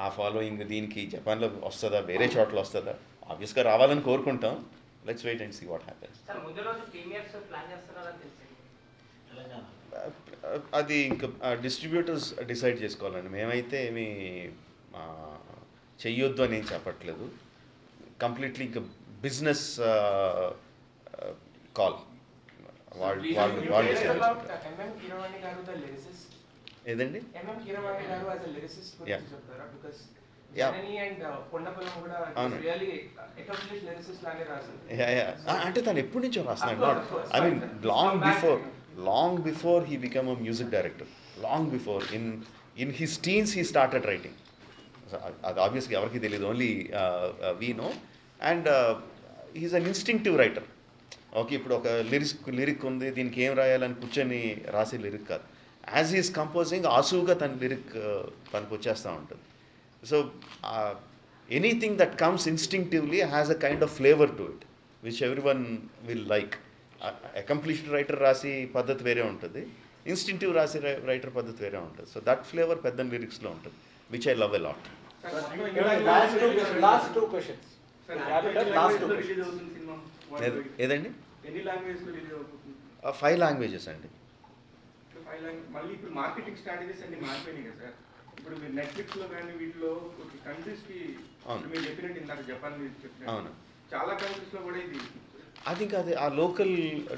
ఆ ఫాలోయింగ్ దీనికి జపాన్లో వస్తుందా, వేరే చోట్ల వస్తుందా? ఆబ్వియస్గా రావాలని కోరుకుంటాం. Let's wait and see what happens. అది ఇంకా డిస్ట్రిబ్యూటర్స్ డిసైడ్ చేసుకోవాలండి. మేమైతే ఏమీ చెయ్యొద్దు అని ఏం చెప్పట్లేదు. కంప్లీట్లీ ఇంకా బిజినెస్ కాల్. వాళ్ళు ఏదండి అంటే తను ఎప్పటి నుంచో రాస్తున్నాడు. I mean long before he become a music director, long before in his teens he started writing. అది ఆబ్వియస్గా ఎవరికి తెలియదు, only we know. And he's an instinctive writer. Okay, ఇప్పుడు ఒక లిరిక్ ఉంది, దీనికి ఏం రాయాలని కూర్చొని రాసే లిరిక్ కాదు. యాజ్ హీస్ కంపోజింగ్ ఆసువుగా తన లిరిక్ తనకు వచ్చేస్తూ ఉంటుంది. So anything that comes instinctively has a kind of flavour to it which every one will like. Accomplished writer రాసి పద్ధతి వేరే ఉంటుంది, ఇన్స్టింక్టివ్ రాసి రైటర్ పద్ధతి వేరే ఉంటుంది. సో దట్ ఫ్లేవర్ పెద్ద లిరిక్స్లో ఉంటుంది, which I love a lot. ఏదండి? 5 లాంగ్వేజెస్ అండి. మళ్ళీ ఇప్పుడు మార్కెటింగ్ స్ట్రాటజీస్ అన్ని మారిపోయినాయి కదా సార్. ఇప్పుడు మీరు నెట్ఫ్లిక్స్లో కానీ వీటిలో కంట్రీస్కి మీరు చెప్పినట్టు ఇందాక జపాన్ చెప్పినట్టు చాలా కంట్రీస్లో కూడా ఇది అది ఇంకా అది ఆ లోకల్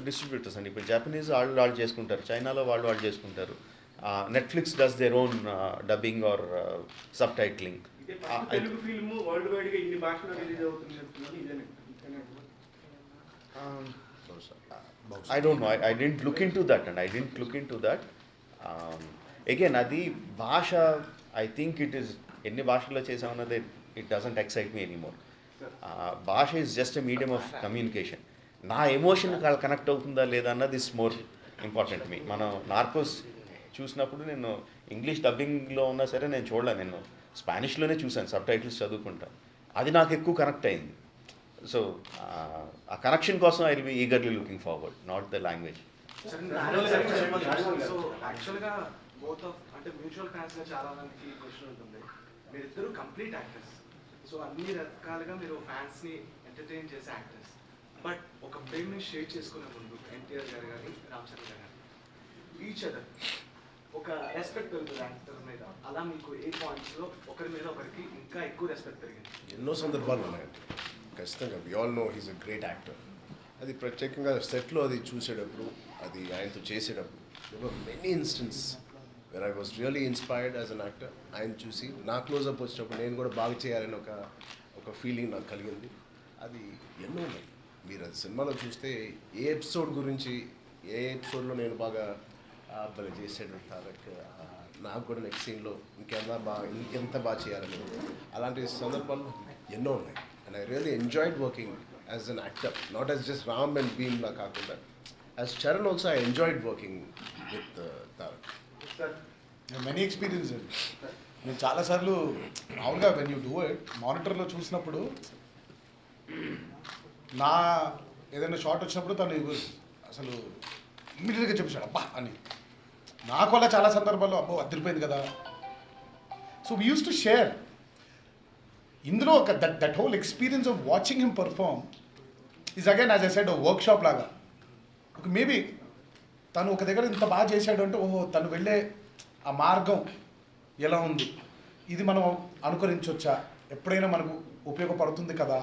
డిస్ట్రిబ్యూటర్స్ అండి. ఇప్పుడు జపనీస్ వాళ్ళు చేసుకుంటారు, చైనాలో వాళ్ళు చేసుకుంటారు. Netflix does their own dubbing or subtitling. Telugu film world వైడ్గా ఇన్ని భాషలో రిలీజ్ అవుతుంది చెప్తున్నారు, ఇదేనా? I don't know. I didn't look into that. Again, అది భాష, I think it is ఎన్ని భాషల్లో చేసామన్నది it doesn't excite me anymore. భాష is just a medium of communication. నా ఎమోషన్ కనెక్ట్ అవుతుందా లేదా అన్నది ఇస్ మోర్ ఇంపార్టెంట్ మీ. మనం నార్కోస్ చూసినప్పుడు నేను ఇంగ్లీష్ డబ్బింగ్లో ఉన్నా సరే నేను చూడలే, నేను స్పానిష్లోనే చూశాను, సబ్ టైటిల్స్ చదువుకుంటా. అది నాకు ఎక్కువ కనెక్ట్ అయింది. సో ఆ కనెక్షన్ కోసం I will be eagerly looking forward, not the language. So యాక్చువల్గా బోత్ ఆఫ్ అంటే మ్యూచువల్ ఫ్యాన్స్గా చాలా మందికి క్వశ్చన్ ఉంటుంది. మీరిద్దరు కంప్లీట్ యాక్టర్స్, సో అన్ని రకాలుగా మీరు ఫ్యాన్స్ని ఎంటర్టైన్ చేసే యాక్టర్స్. బట్ ఒక ఫ్రేమ్ని షేర్ చేసుకునే ముందు ఎన్టీఆర్ గారు కానీ రామ్ చరణ్ గారు కానీ ఈచ్ అదర్ ఒక రెస్పెక్ట్ పెరుగుతుంది యాక్టర్ మీద. అలా మీకు ఏ పాయింట్స్లో ఒకరి మీద ఒకరికి ఇంకా ఎక్కువ రెస్పెక్ట్ పెరిగింది? ఎన్నో సందర్భాలు ఉన్నాయండి ఖచ్చితంగా. We all know he's a great actor. అది ప్రత్యేకంగా సెట్లో అది చూసేటప్పుడు, అది ఆయనతో చేసేటప్పుడు many instance where I was really inspired as an actor. ఆయన చూసి నా క్లోజప్ వచ్చినప్పుడు నేను కూడా బాగా చేయాలని ఒక ఫీలింగ్ నాకు కలిగింది. అది ఎన్నో ఉన్నాయి. మీరు అది సినిమాలో చూస్తే ఏ ఎపిసోడ్ గురించి, ఏ ఎపిసోడ్లో నేను బాగా భలే చేసాడు తారక్, నాకు కూడా నెక్స్ట్ సీన్లో ఇంకెంత బాగా చేయాలని, అలాంటి సందర్భాలు ఎన్నో ఉన్నాయి. And I really enjoyed working as an actor, not as just Ram and Bheem లా కాకుండా as Charan also I enjoyed working with Tarak. Many experience అండి. నేను చాలాసార్లు మామూలుగా వెన్ యూ డూ ఇట్ మానిటర్లో చూసినప్పుడు నా ఏదైనా షార్ట్ వచ్చినప్పుడు తను అసలు ఇమ్మీడియట్గా చెప్పేశాడు అబ్బా అని. నాకు అలా చాలా సందర్భాల్లో అబ్బో అదిరిపోయింది కదా. So we use to share ఇందులో ఒక that whole experience of watching him perform is again as I said work shop లాగా. ఒక మేబీ తను ఒక దగ్గర ఇంత బాగా చేశాడు అంటే ఓహో తను వెళ్ళే ఆ మార్గం ఎలా ఉంది, ఇది మనం అనుకరించవచ్చా, ఎప్పుడైనా మనకు ఉపయోగపడుతుంది కదా.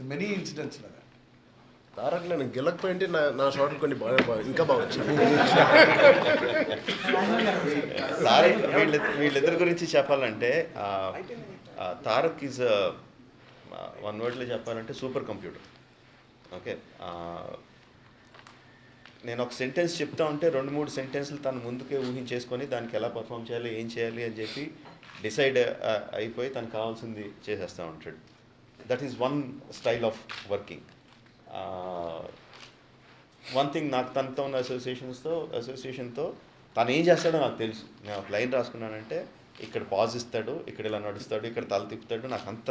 మెనీ ఇన్సిడెంట్స్ లాగా. తారక్ నేను గెలకపోయింటే నా షాట్లు కొన్ని బాగా ఇంకా బాగా వచ్చాయి. తారక్ వీళ్ళిద్దరి గురించి చెప్పాలంటే తారక్ ఈజ్ వన్ వర్డ్లో చెప్పాలంటే సూపర్ కంప్యూటర్. ఓకే, నేను ఒక సెంటెన్స్ చెప్తా ఉంటే 2-3 సెంటెన్స్లు తను ముందుకే ఊహించేసుకొని దానికి ఎలా పర్ఫామ్ చేయాలి, ఏం చేయాలి అని చెప్పి డిసైడ్ అయిపోయి తనకు కావాల్సింది చేసేస్తూ ఉంటాడు. That is one style of working. One thing నాకు తనతో ఉన్న అసోసియేషన్తో తను ఏం చేస్తాడో నాకు తెలుసు. నేను ఒక లైన్ రాసుకున్నానంటే ఇక్కడ పాజ్ ఇస్తాడు, ఇక్కడ ఇలా నడుస్తాడు, ఇక్కడ తల తిప్పుతాడు, నాకు అంత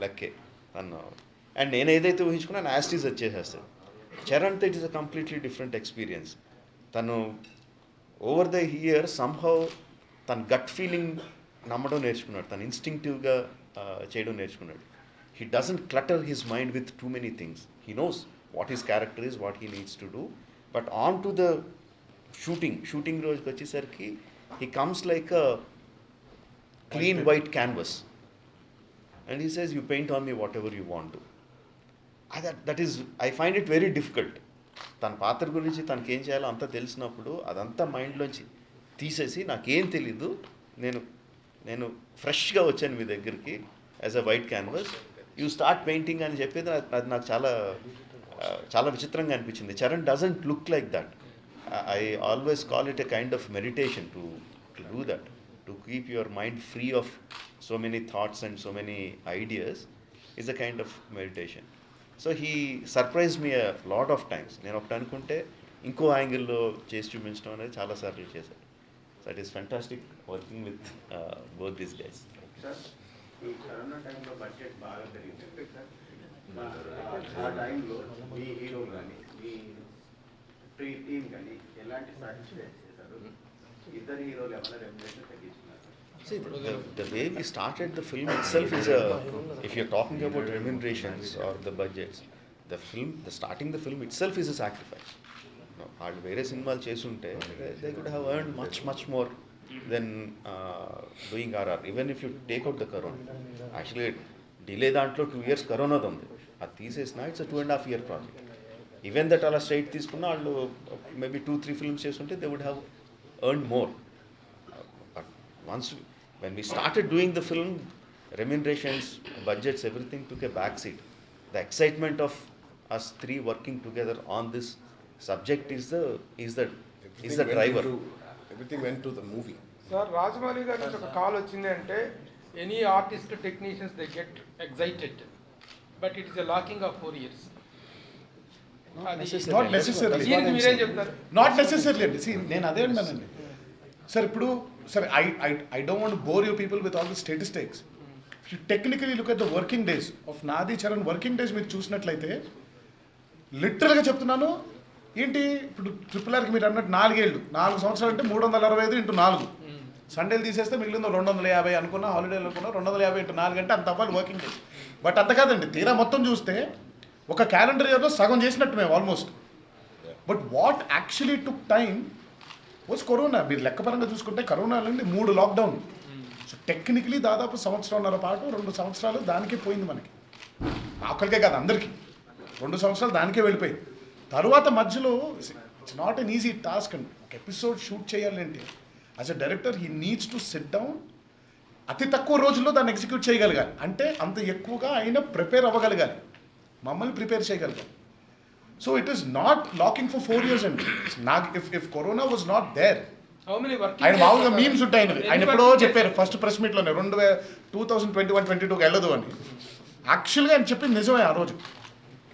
లెక్కే తను. అండ్ నేను ఏదైతే ఊహించుకున్నాను యాస్టీస్ వచ్చేసేస్తాడు. చరణ్తో it is a completely different experience. తను ఓవర్ ద ఇయర్ సమ్హౌ తన గట్ ఫీలింగ్ నమ్మడం నేర్చుకున్నాడు, తను ఇన్స్టింక్టివ్గా చేయడం నేర్చుకున్నాడు. He doesn't clutter his mind with too many things. He knows what his character is, what he needs to do. But on to the shooting రోజుకి వచ్చేసరికి he comes like a clean white canvas. And he says, you paint on me whatever you want to. That is, I find it very difficult. తన పాత్ర గురించి తనకేం చేయాలో అంతా తెలిసినప్పుడు అదంతా మైండ్లోంచి తీసేసి నాకేం తెలీదు, నేను ఫ్రెష్గా వచ్చాను మీ దగ్గరికి as a white canvas, you start painting అని చెప్పేది అది నాకు చాలా విచిత్రంగా అనిపించింది. Charan doesn't look like that. I always call it a kind of meditation to do that, to keep your mind free of so many thoughts and so many ideas is a kind of meditation. So he surprise me a lot of times. నేను ఒకటి అనుకుంటే ఇంకో యాంగిల్లో చేసి చూపించడం అనేది చాలాసార్లు చేశాడు. So it is fantastic working with both these guys. Sir, ఈ కరోనా టైంలో బడ్జెట్ బాగా పెరిగింది సార్. ఆ టైంలో మీ హీరో కానీ మీ టీమ్ కానీ ఎలాంటి సాటిస్ఫై చేశారు? ఇద్దరు హీరోలు ఏమైనా remuneration తగ్గించుకున్నారు? See, the way we started the film itself is if you're talking about remunerations or the budgets, starting the film itself is a sacrifice. వాళ్ళు వేరే సినిమాలు చేస్తుంటే they could have earned much more than doing RR. Even if you take out the corona, actually delay దాంట్లో 2 years కరోనాది ఉంది, అది తీసేసిన it's a 2.5 year project. Even that అలా స్ట్రైట్ తీసుకున్న వాళ్ళు మేబీ 2-3 ఫిల్మ్స్ చేస్తుంటే they would have earned more. But once when we started doing the film, remunerations, budgets, everything took a back seat. The excitement of us three working together on this subject is the driver. Everything went to the movie. Sir, Rajamouli గారి నుంచి ఒక కాల్ వచ్చింది అంటే any artist technicians they get excited, but it is a locking of 4 years. Not necessary. మీరేం చెప్తారు? నాట్ నెసెసరీ అండి. నేను అదే అన్నానండి సార్. ఇప్పుడు sir I don't want bore you people with all the statistics. If you technically look at the working days of నాది చరణ్ వర్కింగ్ డేస్ మీరు చూసినట్లయితే లిటరల్గా చెప్తున్నాను, ఏంటి ఇప్పుడు RRRకి మీరు అన్నట్టు 4 ఏళ్ళు 4 సంవత్సరాలు అంటే 365 ఇంటూ 4 సండేలు తీసేస్తే మిగిలింది 250 అనుకున్నా, హాలిడేలు అనుకున్నా 250 ఇంటూ 4 అంటే అంత అవ్వాలి వర్కింగ్ డేస్. బట్ అంత కాదండి, తీరా మొత్తం చూస్తే ఒక క్యాలెండర్ ఇయర్లో సగం చేసినట్టు మేము almost. But what actually took time was corona. మీరు లెక్కపరంగా చూసుకుంటే కరోనా నుండి 3 లాక్డౌన్. సో టెక్నికలీ దాదాపు 1.5 పాటు 2 సంవత్సరాలు దానికే పోయింది మనకి. ఒక్కరికే కాదు, అందరికీ 2 సంవత్సరాలు దానికే వెళ్ళిపోయింది. తరువాత మధ్యలో it's not an easy task అండి. ఒక ఎపిసోడ్ షూట్ చేయాలంటే as a director he needs to SIT down, అతి తక్కువ రోజుల్లో దాన్ని ఎగ్జిక్యూట్ చేయగలగాలి. అంటే అంత ఎక్కువగా ఆయన ప్రిపేర్ అవ్వగలగాలి, మమ్మల్ని ప్రిపేర్ చేయగలగాలి. So it is not locking for 4 years అండి. నాకు if corona was not there, ఆయన మామూలుగా మీమ్స్ ఉంటాయి. ఆయన ఎప్పుడో చెప్పారు ఫస్ట్ ప్రెస్ మీట్లోనే 2021-22 వెళ్ళదు అని. యాక్చువల్గా ఆయన చెప్పింది నిజమే. ఆ రోజు